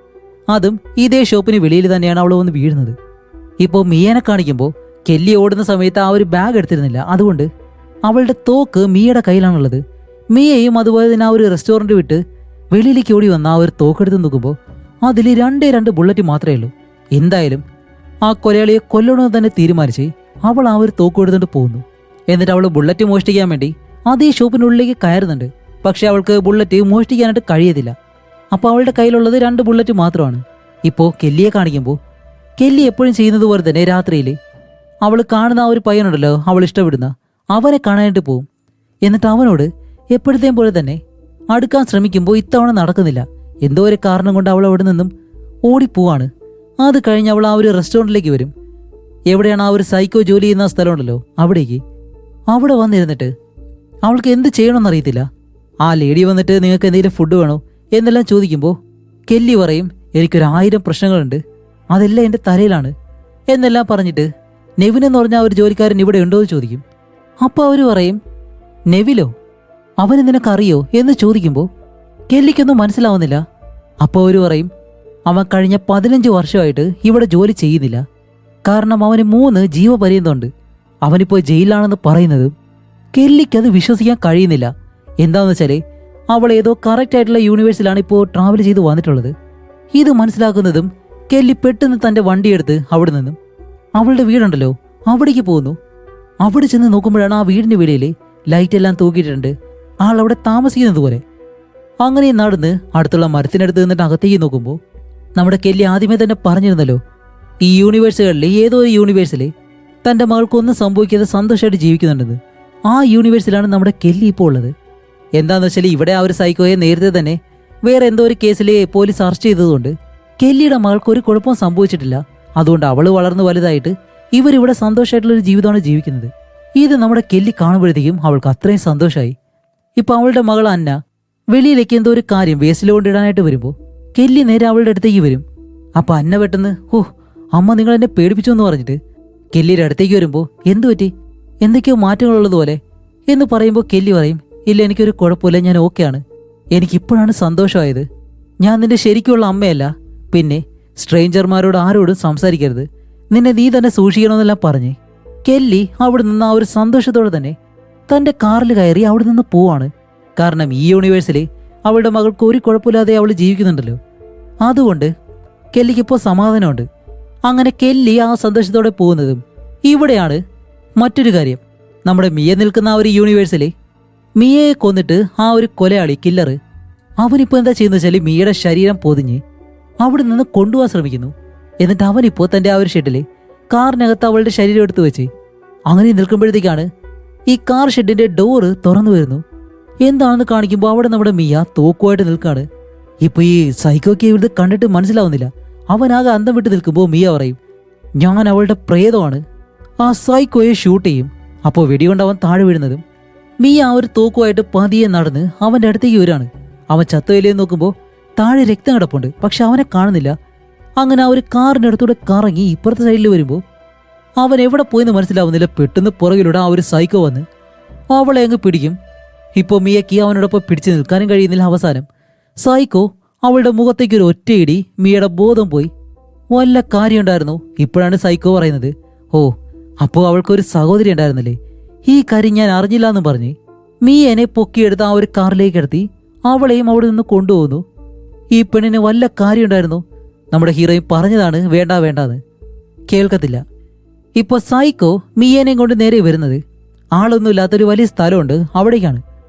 അതും ഇതേ ഷോപ്പിന് വെളിയിൽ തന്നെയാണ് അവൾ വന്ന് വീഴുന്നത്. ഇപ്പോൾ മിയനെ കാണിക്കുമ്പോൾ കെല്ലി ഓടുന്ന സമയത്ത് ആ ഒരു ബാഗ് എടുത്തിരുന്നില്ല. അതുകൊണ്ട് അവളുടെ തോക്ക് മിയയുടെ കയ്യിലാണുള്ളത്. മിയയും അതുപോലെ തന്നെ ആ ഒരു റെസ്റ്റോറൻറ്റ് വിട്ട് വെളിയിലേക്ക് ഓടി വന്ന ആ ഒരു തോക്കെടുത്ത് നോക്കുമ്പോൾ അതിൽ 2 ബുള്ളറ്റ് മാത്രമേ ഉള്ളൂ. എന്തായാലും ആ കൊലയാളിയെ കൊല്ലണമെന്ന് തന്നെ തീരുമാനിച്ച് അവൾ ആ ഒരു തോക്ക് എടുത്തുകൊണ്ട് പോകുന്നു. എന്നിട്ട് അവൾ ബുള്ളറ്റ് മോഷ്ടിക്കാൻ വേണ്ടി അതേ ഷോപ്പിനുള്ളിലേക്ക് കയറുന്നുണ്ട്. പക്ഷെ അവൾക്ക് ബുള്ളറ്റ് മോഷ്ടിക്കാനായിട്ട് കഴിയത്തില്ല. അപ്പോൾ അവളുടെ കയ്യിലുള്ളത് 2 ബുള്ളറ്റ് മാത്രമാണ്. ഇപ്പോൾ കെല്ലിയെ കാണിക്കുമ്പോൾ കെല്ലി എപ്പോഴും ചെയ്യുന്നത് പോലെ തന്നെ രാത്രിയിൽ അവൾ കാണുന്ന ആ ഒരു പയ്യനുണ്ടല്ലോ അവൾ ഇഷ്ടപ്പെടുന്ന അവനെ കാണാനായിട്ട് പോവും. എന്നിട്ട് അവനോട് എപ്പോഴത്തെയും പോലെ തന്നെ അടുക്കാൻ ശ്രമിക്കുമ്പോൾ ഇത്തവണ നടക്കുന്നില്ല. എന്തോ ഒരു കാരണം കൊണ്ട് അവൾ അവിടെ നിന്നും ഓടിപ്പോവാണ്. അത് കഴിഞ്ഞ് അവൾ ആ ഒരു റെസ്റ്റോറൻറ്റിലേക്ക് വരും. എവിടെയാണ് ആ ഒരു സൈക്കോ ജോലി ചെയ്യുന്ന സ്ഥലമുണ്ടല്ലോ അവിടേക്ക്. അവിടെ വന്നിരുന്നിട്ട് അവൾക്ക് എന്ത് ചെയ്യണമെന്നറിയത്തില്ല. ആ ലേഡി വന്നിട്ട് നിങ്ങൾക്ക് എന്തെങ്കിലും ഫുഡ് വേണോ എന്നെല്ലാം ചോദിക്കുമ്പോൾ കെല്ലി പറയും, എനിക്കൊരു1000 പ്രശ്നങ്ങളുണ്ട്, അതെല്ലാം എൻ്റെ തലയിലാണ് എന്നെല്ലാം പറഞ്ഞിട്ട് നെവിൻ എന്ന് പറഞ്ഞ ആ ഒരു ജോലിക്കാരൻ ഇവിടെ ഉണ്ടോ എന്ന് ചോദിക്കും. അപ്പോൾ അവർ പറയും, നെവിലോ, അവന് നിനക്കറിയോ എന്ന് ചോദിക്കുമ്പോൾ കെല്ലിക്കൊന്നും മനസ്സിലാവുന്നില്ല. അപ്പോൾ അവർ പറയും, അവൻ കഴിഞ്ഞ 15 വർഷമായിട്ട് ഇവിടെ ജോലി ചെയ്യുന്നില്ല, കാരണം അവന് 3 ജീവപര്യന്തമുണ്ട്. അവനിപ്പോൾ ജയിലിലാണെന്ന് പറയുന്നതും കെല്ലിക്കത് വിശ്വസിക്കാൻ കഴിയുന്നില്ല. എന്താണെന്ന് വെച്ചാൽ അവൾ ഏതോ കറക്റ്റ് ആയിട്ടുള്ള യൂണിവേഴ്സിലാണ് ഇപ്പോൾ ട്രാവൽ ചെയ്ത് വന്നിട്ടുള്ളത്. ഇത് മനസ്സിലാക്കുന്നതും കെല്ലി പെട്ടെന്ന് തൻ്റെ വണ്ടിയെടുത്ത് അവിടെ നിന്നും അവളുടെ വീടുണ്ടല്ലോ അവിടേക്ക് പോകുന്നു. അവിടെ ചെന്ന് നോക്കുമ്പോഴാണ് ആ വീടിൻ്റെ വെളിയിൽ ലൈറ്റ് എല്ലാം തൂക്കിയിട്ടുണ്ട്, ആൾ അവിടെ താമസിക്കുന്നത് പോലെ. അങ്ങനെ നടന്ന് അടുത്തുള്ള മരത്തിനടുത്ത് നിന്നിട്ട് അകത്തേക്ക് നോക്കുമ്പോൾ നമ്മുടെ കെല്ലി ആദ്യമേ തന്നെ പറഞ്ഞിരുന്നല്ലോ, ഈ യൂണിവേഴ്സുകളിൽ ഏതോ ഒരു യൂണിവേഴ്സിൽ തൻ്റെ മകൾക്കൊന്നും സംഭവിക്കാതെ സന്തോഷമായിട്ട് ജീവിക്കുന്നുണ്ടെന്ന്. ആ യൂണിവേഴ്സിലാണ് നമ്മുടെ കെല്ലി ഇപ്പോൾ ഉള്ളത്. എന്താണെന്ന് വെച്ചാൽ ഇവിടെ ആ ഒരു സൈക്കോയെ നേരത്തെ തന്നെ വേറെ എന്തോ ഒരു കേസിൽ പോലീസ് അറസ്റ്റ് ചെയ്തതുകൊണ്ട് കെല്ലിയുടെ മകൾക്ക് ഒരു കുഴപ്പവും സംഭവിച്ചിട്ടില്ല. അതുകൊണ്ട് അവൾ വളർന്ന് വലുതായിട്ട് ഇവരിവിടെ സന്തോഷമായിട്ടുള്ളൊരു ജീവിതമാണ് ജീവിക്കുന്നത്. ഇത് നമ്മുടെ കെല്ലി കാണുമ്പോഴത്തേക്കും അവൾക്ക് അത്രയും സന്തോഷമായി. ഇപ്പം അവളുടെ മകൾ അന്ന വെളിയിലേക്ക് എന്തോ ഒരു കാര്യം വേസ്റ്റിൽ കൊണ്ടിടാനായിട്ട് വരുമ്പോൾ കെല്ലി നേരെ അവളുടെ അടുത്തേക്ക് വരും. അപ്പം അന്ന പെട്ടെന്ന്, ഓ അമ്മ നിങ്ങൾ എന്നെ പേടിപ്പിച്ചു എന്ന് പറഞ്ഞിട്ട് കെല്ലിയുടെ അടുത്തേക്ക് വരുമ്പോൾ എന്തു പറ്റി, എന്തൊക്കെയോ മാറ്റങ്ങളുള്ളതുപോലെ എന്ന് പറയുമ്പോൾ കെല്ലി പറയും, ഇല്ല എനിക്കൊരു കുഴപ്പമില്ല, ഞാൻ ഓക്കെയാണ്, എനിക്കിപ്പോഴാണ് സന്തോഷമായത്. ഞാൻ നിന്റെ ശരിക്കുള്ള അമ്മയല്ല, പിന്നെ സ്ട്രേഞ്ചർമാരോട് ആരോടും സംസാരിക്കരുത്, നിന്നെ നീ തന്നെ സൂക്ഷിക്കണമെന്നെല്ലാം പറഞ്ഞ് കെല്ലി അവിടെ നിന്ന് ആ ഒരു സന്തോഷത്തോടെ തന്നെ തൻ്റെ കാറിൽ കയറി അവിടെ നിന്ന് പോവാണ്. കാരണം ഈ യൂണിവേഴ്സിൽ അവളുടെ മകൾക്ക് ഒരു കുഴപ്പമില്ലാതെ അവൾ ജീവിക്കുന്നുണ്ടല്ലോ. അതുകൊണ്ട് കെല്ലിക്കിപ്പോൾ സമാധാനമുണ്ട്. അങ്ങനെ കെല്ലി ആ സന്തോഷത്തോടെ പോകുന്നതും ഇവിടെയാണ് മറ്റൊരു കാര്യം. നമ്മുടെ മിയ നിൽക്കുന്ന ആ ഒരു യൂണിവേഴ്സിൽ മിയയെ കൊന്നിട്ട് ആ ഒരു കൊലയാളി കില്ലർ അവനിപ്പോൾ എന്താ ചെയ്യുന്നത് വെച്ചാൽ മിയയുടെ ശരീരം പൊതിഞ്ഞ് അവിടെ നിന്ന് കൊണ്ടുപോകാൻ ശ്രമിക്കുന്നു. എന്നിട്ട് അവനിപ്പോൾ തൻ്റെ ആ ഒരു ഷെഡിൽ കാറിനകത്ത് അവളുടെ ശരീരം എടുത്തു വെച്ച് അങ്ങനെ നിൽക്കുമ്പോഴത്തേക്കാണ് ഈ കാർ ഷെഡിന്റെ ഡോറ് തുറന്നു വരുന്നു. എന്താണെന്ന് കാണിക്കുമ്പോൾ അവിടെ നമ്മുടെ മിയ തോക്കുമായിട്ട് നിൽക്കാണ്. ഇപ്പൊ ഈ സൈക്കോക്ക് ഇത് കണ്ടിട്ട് മനസ്സിലാവുന്നില്ല. അവനാകെ അന്തം വിട്ട് നിൽക്കുമ്പോൾ മിയ പറയും, ഞാൻ അവളുടെ പ്രേതമാണ്. ആ സൈക്കോയെ ഷൂട്ട് ചെയ്യും. അപ്പോൾ വെടികൊണ്ട് അവൻ താഴെ വീഴുന്നതും മിയ ആ ഒരു തോക്കുമായിട്ട് പതിയെ നടന്ന് അവൻ്റെ അടുത്തേക്ക് വരികയാണ്. അവൻ ചത്തുവയിലേന്ന് നോക്കുമ്പോൾ താഴെ രക്തം കിടപ്പുണ്ട്, പക്ഷെ അവനെ കാണുന്നില്ല. അങ്ങനെ ആ ഒരു കാറിൻ്റെ അടുത്തൂടെ കറങ്ങി ഇപ്പുറത്തെ സൈഡിൽ വരുമ്പോൾ അവൻ എവിടെ പോയെന്ന് മനസ്സിലാവുന്നില്ല. പെട്ടെന്ന് പുറകിലൂടെ ആ ഒരു സൈക്കോ വന്ന് അവളെ അങ്ങ് പിടിക്കും. ഇപ്പോൾ മിയയ്ക്ക് അവനോടൊപ്പം പിടിച്ചു നിൽക്കാനും കഴിയുന്നില്ല. അവസാനം സൈക്കോ അവളുടെ മുഖത്തേക്ക് ഒരു ഒറ്റയിടി, മിയയുടെ ബോധം പോയി. വല്ല കാര്യം ഉണ്ടായിരുന്നു. ഇപ്പോഴാണ് സൈക്കോ പറയുന്നത്, ഓ അപ്പോൾ അവൾക്കൊരു സഹോദരി ഉണ്ടായിരുന്നല്ലേ, ഈ കാര്യം ഞാൻ അറിഞ്ഞില്ല എന്ന് പറഞ്ഞ് മിയനെ പൊക്കിയെടുത്ത് ആ ഒരു കാറിലേക്ക് എടുത്തി അവളെയും അവിടെ നിന്ന് കൊണ്ടുപോകുന്നു. ഈ പെണ്ണിന് വല്ല കാര്യം ഉണ്ടായിരുന്നു. നമ്മുടെ ഹീറോയിൻ പറഞ്ഞതാണ് വേണ്ട വേണ്ടാന്ന്, കേൾക്കത്തില്ല. ഇപ്പോൾ സൈക്കോ മിയനെയും കൊണ്ട് നേരെ വരുന്നത് ആളൊന്നുമില്ലാത്തൊരു വലിയ സ്ഥലമുണ്ട്, അവിടേക്കാണ്.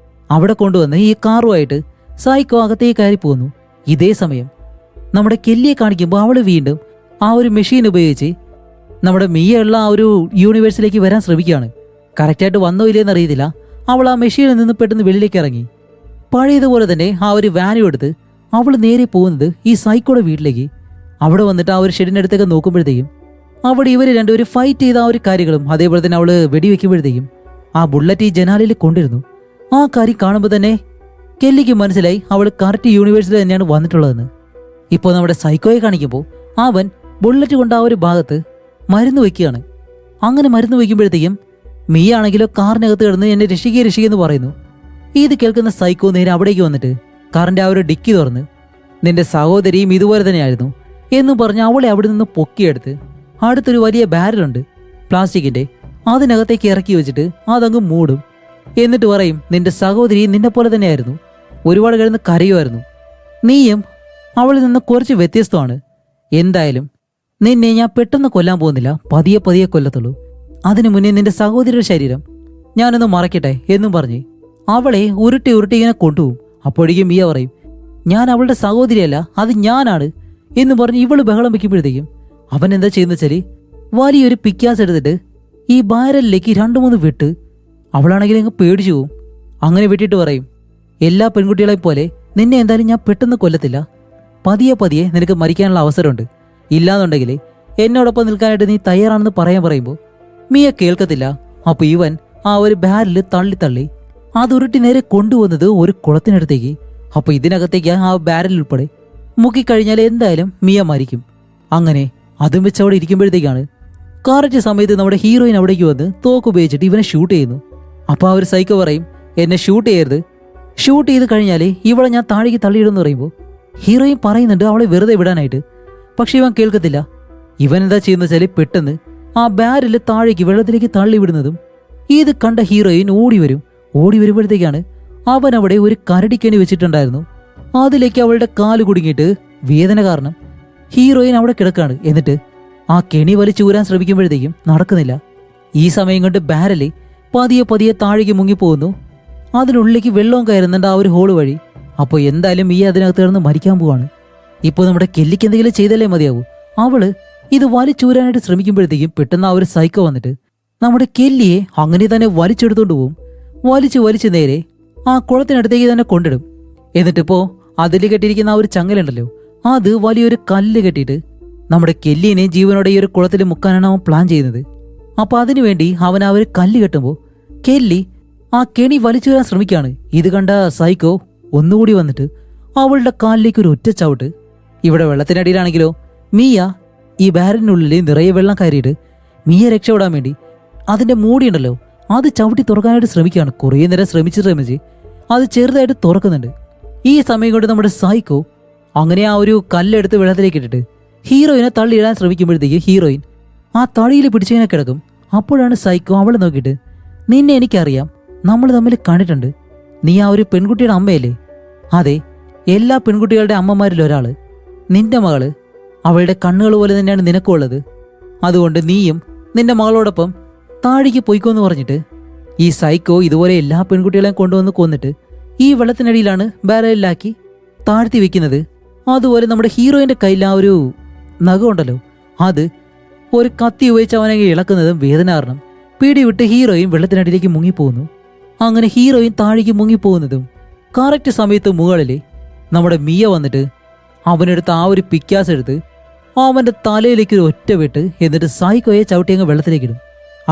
അവിടെ കൊണ്ടുവന്ന് ഈ കാറുമായിട്ട് സൈക്കോ അകത്തേക്ക് കയറി പോകുന്നു. ഇതേ സമയം നമ്മുടെ കെല്ലിയെ കാണിക്കുമ്പോൾ അവൾ വീണ്ടും ആ ഒരു മെഷീൻ ഉപയോഗിച്ച് നമ്മുടെ മിയുള്ള ആ ഒരു യൂണിവേഴ്സിലേക്ക് വരാൻ ശ്രമിക്കുകയാണ്. കറക്റ്റായിട്ട് വന്നോ ഇല്ലേന്ന് അറിയത്തില്ല. അവൾ ആ മെഷീനിൽ നിന്ന് പെട്ടെന്ന് വെളിയിലേക്ക് ഇറങ്ങി. പഴയതുപോലെ തന്നെ ആ ഒരു വാനും എടുത്ത് അവൾ നേരെ പോകുന്നത് ഈ സൈക്കോയുടെ വീട്ടിലേക്ക്. അവിടെ വന്നിട്ട് ആ ഒരു ഷെഡിൻ്റെ അടുത്തേക്ക് നോക്കുമ്പോഴത്തേക്കും അവിടെ ഇവർ രണ്ടുപേരും ഫൈറ്റ് ചെയ്ത ആ ഒരു കാര്യങ്ങളും അതേപോലെ തന്നെ അവൾ വെടിവെക്കുമ്പോഴത്തേക്കും ആ ബുള്ളറ്റ് ഈ ജനാലയിൽ കൊണ്ടിരുന്നു. ആ കാര്യം കാണുമ്പോൾ തന്നെ കെല്ലിക്ക് മനസ്സിലായി അവൾ കറക്റ്റ് യൂണിവേഴ്സിൽ തന്നെയാണ് വന്നിട്ടുള്ളതെന്ന്. ഇപ്പോൾ നമ്മുടെ സൈക്കോയെ കാണിക്കുമ്പോൾ അവൻ ബുള്ളറ്റ് കൊണ്ട് ആ ഒരു ഭാഗത്ത് മരുന്ന് വയ്ക്കുകയാണ്. അങ്ങനെ മരുന്ന് വയ്ക്കുമ്പോഴത്തേക്കും മിയ ആണെങ്കിലോ കാറിനകത്ത് കിടന്ന് എന്നെ രക്ഷിക്കെന്ന് പറയുന്നു. ഇത് കേൾക്കുന്ന സൈക്കോ നേരെ അവിടേക്ക് വന്നിട്ട് കാറിൻ്റെ ആ ഒരു ഡിക്കി തുറന്ന് നിന്റെ സഹോദരിയും ഇതുപോലെ തന്നെയായിരുന്നു എന്ന് പറഞ്ഞ് അവളെ അവിടെ നിന്ന് പൊക്കിയെടുത്ത് അടുത്തൊരു വലിയ ബാരലുണ്ട് പ്ലാസ്റ്റിക്കിൻ്റെ, അതിനകത്തേക്ക് ഇറക്കി വെച്ചിട്ട് അതങ്ങ് മൂടും. എന്നിട്ട് പറയും, നിന്റെ സഹോദരി നിന്നെ പോലെ തന്നെയായിരുന്നു, ഒരുപാട് കിടന്ന് കരയുമായിരുന്നു, നീയും അവളിൽ നിന്ന് കുറച്ച് വ്യത്യസ്തമാണ്. എന്തായാലും നിന്നെ ഞാൻ പെട്ടെന്ന് കൊല്ലാൻ പോകുന്നില്ല, പതിയെ പതിയെ കൊല്ലത്തുള്ളൂ. അതിനു മുന്നേ നിന്റെ സഹോദരിയുടെ ശരീരം ഞാനൊന്ന് മറക്കട്ടെ എന്നും പറഞ്ഞ് അവളെ ഉരുട്ടി ഉരുട്ടി ഇങ്ങനെ കൊണ്ടുപോകും. അപ്പോഴേക്കും മിയ പറയും, ഞാൻ അവളുടെ സഹോദരിയല്ല, അത് ഞാനാണ് എന്ന് പറഞ്ഞ് ഇവള് ബഹളം വയ്ക്കുമ്പോഴത്തേക്കും അവൻ എന്താ ചെയ്യുന്ന വെച്ചാൽ വലിയൊരു പിക്കാസ് എടുത്തിട്ട് ഈ ബാരലിലേക്ക് 2-3 വെട്ട്. അവളാണെങ്കിൽ അങ്ങ് പേടിച്ചു പോവും. അങ്ങനെ വെട്ടിയിട്ട് പറയും, എല്ലാ പെൺകുട്ടികളെയും പോലെ നിന്നെ എന്തായാലും ഞാൻ പെട്ടെന്ന് കൊല്ലത്തില്ല, പതിയെ പതിയെ നിനക്ക് മരിക്കാനുള്ള അവസരമുണ്ട്, ഇല്ലാന്നുണ്ടെങ്കിൽ എന്നോടൊപ്പം നിൽക്കാനായിട്ട് നീ തയ്യാറാണെന്ന് പറയുമ്പോൾ മിയ കേൾക്കത്തില്ല. അപ്പോൾ ഇവൻ ആ ഒരു ബാരല് തള്ളി തള്ളി അതുരുട്ടി നേരെ കൊണ്ടുവന്നത് ഒരു കുളത്തിനടുത്തേക്ക്. അപ്പൊ ഇതിനകത്തേക്ക് ആ ബാരൽ ഉൾപ്പെടെ മുക്കിക്കഴിഞ്ഞാൽ എന്തായാലും മിയ മരിക്കും. അങ്ങനെ അതും വെച്ച് അവിടെ ഇരിക്കുമ്പോഴത്തേക്കാണ് കറക്റ്റ് സമയത്ത് നമ്മുടെ ഹീറോയിൻ അവിടേക്ക് വന്ന് തോക്ക് ഉപയോഗിച്ചിട്ട് ഇവനെ ഷൂട്ട് ചെയ്യുന്നു. അപ്പോൾ ആ ഒരു സൈക്കോ പറയും, എന്നെ ഷൂട്ട് ചെയ്യരുത്, ഷൂട്ട് ചെയ്ത് കഴിഞ്ഞാലേ ഇവളെ ഞാൻ താഴേക്ക് തള്ളിയിടുമെന്ന് പറയുമ്പോൾ ഹീറോയിൻ പറയുന്നുണ്ട് അവളെ വെറുതെ വിടാനായിട്ട്. പക്ഷെ ഇവൻ കേൾക്കത്തില്ല. ഇവൻ എന്താ ചെയ്യുന്ന വെച്ചാൽ പെട്ടെന്ന് ആ ബാരല് താഴേക്ക് വെള്ളത്തിലേക്ക് തള്ളി വിടുന്നതും ഇത് കണ്ട ഹീറോയിൻ ഓടി വരുമ്പോഴത്തേക്കാണ് അവൻ അവിടെ ഒരു കരടിക്കണി വെച്ചിട്ടുണ്ടായിരുന്നു. അതിലേക്ക് അവളുടെ കാല് കുടുങ്ങിയിട്ട് വേദന കാരണം ഹീറോയിൻ അവിടെ കിടക്കാണ്. എന്നിട്ട് ആ കെണി വലിച്ചൂരാൻ ശ്രമിക്കുമ്പോഴത്തേക്കും നടക്കുന്നില്ല. ഈ സമയം കൊണ്ട് ബാരല് പതിയെ താഴേക്ക് മുങ്ങിപ്പോകുന്നു. അതിനുള്ളിലേക്ക് വെള്ളവും കയറുന്നുണ്ട് ആ ഒരു ഹോള് വഴി. അപ്പോൾ എന്തായാലും ഈ അതിനകത്ത് കിടന്ന് മരിക്കാൻ പോവാണ്. ഇപ്പോൾ നമ്മുടെ കെല്ലിക്ക് എന്തെങ്കിലും ചെയ്തല്ലേ മതിയാവൂ. അവള് ഇത് വലിച്ചൂരാനായിട്ട് ശ്രമിക്കുമ്പോഴത്തേക്കും പെട്ടെന്ന് ആ ഒരു സൈക്കോ വന്നിട്ട് നമ്മുടെ കെല്ലിയെ അങ്ങനെ തന്നെ വലിച്ചെടുത്തോണ്ട് പോവും. വലിച്ചു നേരെ ആ കുളത്തിനടുത്തേക്ക് തന്നെ കൊണ്ടിടും. എന്നിട്ടിപ്പോ അതിൽ കെട്ടിയിരിക്കുന്ന ആ ഒരു ചങ്ങലുണ്ടല്ലോ, അത് വലിയൊരു കല്ല് കെട്ടിയിട്ട് നമ്മുടെ കെല്ലിനെ ജീവനോടെ ഈ ഒരു കുളത്തിൽ മുക്കാനാണ് അവൻ പ്ലാൻ ചെയ്യുന്നത്. അപ്പൊ അതിനുവേണ്ടി അവൻ ആ ഒരു കല്ല് കെട്ടുമ്പോൾ കെല്ലി ആ കെണി വലിച്ചു വരാൻ ശ്രമിക്കുകയാണ്. ഇത് കണ്ട സൈക്കോ ഒന്നുകൂടി വന്നിട്ട് അവളുടെ കാലിലേക്ക് ഒരു ഒറ്റ ചവിട്ട്. ഇവിടെ വെള്ളത്തിനടിയിലാണെങ്കിലോ മിയ ഈ ബാരലിനുള്ളിൽ നിറയെ വെള്ളം കയറിയിട്ട് മിയ രക്ഷപ്പെടാൻ വേണ്ടി അതിന്റെ മൂടിയുണ്ടല്ലോ അത് ചവിട്ടി തുറക്കാനായിട്ട് ശ്രമിക്കുകയാണ്. കുറേ നേരം ശ്രമിച്ച് അത് ചെറുതായിട്ട് തുറക്കുന്നുണ്ട്. ഈ സമയം കൊണ്ട് നമ്മുടെ സൈക്കോ അങ്ങനെ ആ ഒരു കല്ലെടുത്ത് വെള്ളത്തിലേക്ക് ഇട്ടിട്ട് ഹീറോയിനെ തള്ളിയിടാൻ ശ്രമിക്കുമ്പോഴത്തേക്ക് ഹീറോയിൻ ആ തടിയിൽ പിടിച്ചിങ്ങനെ കിടക്കും. അപ്പോഴാണ് സൈക്കോ അവളെ നോക്കിയിട്ട്, നിന്നെ എനിക്കറിയാം, നമ്മൾ തമ്മിൽ കണ്ടിട്ടുണ്ട്, നീ ആ ഒരു പെൺകുട്ടിയുടെ അമ്മയല്ലേ? അതെ, എല്ലാ പെൺകുട്ടികളുടെ അമ്മമാരിൽ ഒരാള്, നിന്റെ മകള്, അവളുടെ കണ്ണുകൾ പോലെ തന്നെയാണ് നിനക്കുള്ളത്. അതുകൊണ്ട് നീയും നിന്റെ മകളോടൊപ്പം താഴേക്ക് പോയിക്കോന്ന് പറഞ്ഞിട്ട് ഈ സൈക്കോ ഇതുപോലെ എല്ലാ പെൺകുട്ടികളെയും കൊണ്ടുവന്ന് കൊന്നിട്ട് ഈ വെള്ളത്തിനടിയിലാണ് ബാരലിലാക്കി താഴ്ത്തി വെക്കുന്നത്. അതുപോലെ നമ്മുടെ ഹീറോയിന്റെ കയ്യിൽ ആ ഒരു നഖമുണ്ടല്ലോ, അത് ഒരു കത്തി ഉപയോഗിച്ച് അവനെ ഇളക്കുന്നതും വേദന കാരണം പിടിവിട്ട് ഹീറോയിൻ വെള്ളത്തിനടിയിലേക്ക് മുങ്ങിപ്പോകുന്നു. അങ്ങനെ ഹീറോയിൻ താഴേക്ക് മുങ്ങിപ്പോകുന്നതും കറക്റ്റ് സമയത്ത് മുകളിൽ നമ്മുടെ മിയ വന്നിട്ട് അവനെടുത്ത് ആ ഒരു പിക്കാസ് എടുത്ത് അവന്റെ തലയിലേക്ക് ഒരു ഒറ്റ വിട്ട് എന്നിട്ട് സൈക്കോയെ ചവിട്ടി അങ്ങ് വെള്ളത്തിലേക്കിടും.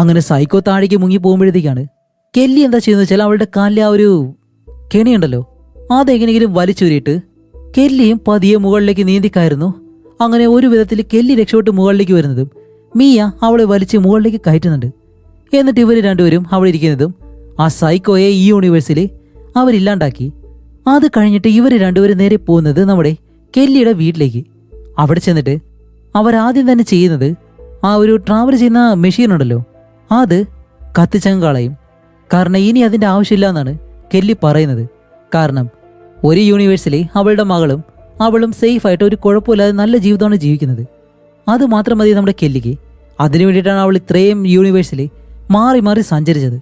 അങ്ങനെ സൈക്കോ താഴേക്ക് മുങ്ങി പോകുമ്പോഴത്തേക്കാണ് കെല്ലി എന്താ ചെയ്യുന്നത് വെച്ചാൽ അവളുടെ കാലിലെ ആ ഒരു കെണിയുണ്ടല്ലോ അതെങ്ങനെയെങ്കിലും വലിച്ചൂരിയിട്ട് കെല്ലിയും പതിയെ മുകളിലേക്ക് നീന്തിക്കായിരുന്നു. അങ്ങനെ ഒരു വിധത്തിൽ കെല്ലി രക്ഷപ്പെട്ട് മുകളിലേക്ക് വരുന്നതും മിയ അവളെ വലിച്ച് മുകളിലേക്ക് കയറ്റുന്നുണ്ട്. എന്നിട്ട് ഇവർ രണ്ടുപേരും അവിടെ ഇരിക്കുന്നതും ആ സൈക്കോയെ ഈ യൂണിവേഴ്സിൽ അവരില്ലാണ്ടാക്കി. അത് കഴിഞ്ഞിട്ട് ഇവർ രണ്ടുപേരും നേരെ പോകുന്നത് നമ്മുടെ കെല്ലിയുടെ വീട്ടിലേക്ക്. അവിടെ ചെന്നിട്ട് അവരാദ്യം തന്നെ ചെയ്യുന്നത് ആ ഒരു ട്രാവൽ ചെയ്യുന്ന മെഷീൻ ഉണ്ടല്ലോ അത് കത്തിച്ചങ്ങ് കളയും. കാരണം ഇനി അതിൻ്റെ ആവശ്യമില്ല എന്നാണ് കെല്ലി പറയുന്നത്. കാരണം ഒരു യൂണിവേഴ്സിലെ അവളുടെ മകളും അവളും സേഫായിട്ട് ഒരു കുഴപ്പമില്ലാതെ നല്ല ജീവിതമാണ് ജീവിക്കുന്നത്. അത് മാത്രം മതി നമ്മുടെ കെല്ലിക്ക്. അതിനു വേണ്ടിയിട്ടാണ് അവൾ ഇത്രയും യൂണിവേഴ്സിൽ മാറി സഞ്ചരിച്ചത്.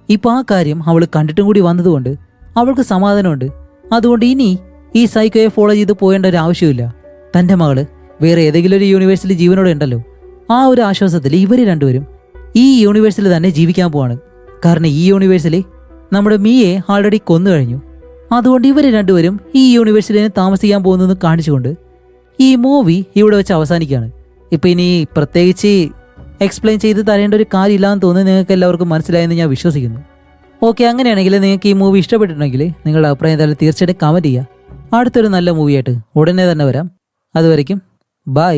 ഇപ്പം ആ കാര്യം അവൾ കണ്ടിട്ടും കൂടി വന്നതുകൊണ്ട് അവൾക്ക് സമാധാനമുണ്ട്. അതുകൊണ്ട് ഇനി ഈ സൈക്കോയെ ഫോളോ ചെയ്ത് പോകേണ്ട ഒരു ആവശ്യമില്ല. തൻ്റെ മകള് വേറെ ഏതെങ്കിലും ഒരു യൂണിവേഴ്സിൽ ജീവനോടെ ഉണ്ടല്ലോ, ആ ഒരു ആശ്വാസത്തിൽ ഇവർ രണ്ടുപേരും ഈ യൂണിവേഴ്സിൽ തന്നെ ജീവിക്കാൻ പോവാണ്. കാരണം ഈ യൂണിവേഴ്സിൽ നമ്മുടെ മിയെ ആൾറെഡി കൊന്നു കഴിഞ്ഞു. അതുകൊണ്ട് ഇവർ രണ്ടുപേരും ഈ യൂണിവേഴ്സിൽ തന്നെ താമസിക്കാൻ പോകുന്നതെന്ന് കാണിച്ചുകൊണ്ട് ഈ മൂവി ഇവിടെ വെച്ച് അവസാനിക്കുകയാണ്. ഇപ്പം ഇനി പ്രത്യേകിച്ച് എക്സ്പ്ലെയിൻ ചെയ്ത് തരേണ്ട ഒരു കാര്യമില്ലാന്ന് തോന്നുന്നു നിങ്ങൾക്ക് എല്ലാവർക്കും മനസ്സിലായെന്ന് ഞാൻ വിശ്വസിക്കുന്നു. ഓക്കെ, അങ്ങനെയാണെങ്കിൽ നിങ്ങൾക്ക് ഈ മൂവി ഇഷ്ടപ്പെട്ടിട്ടുണ്ടെങ്കിൽ നിങ്ങളുടെ അഭിപ്രായം എന്തായാലും തീർച്ചയായിട്ടും കമൻറ്റ് ചെയ്യുക. അടുത്തൊരു നല്ല മൂവിയായിട്ട് ഉടനെ തന്നെ വരാം. അതുവരയ്ക്കും ബൈ.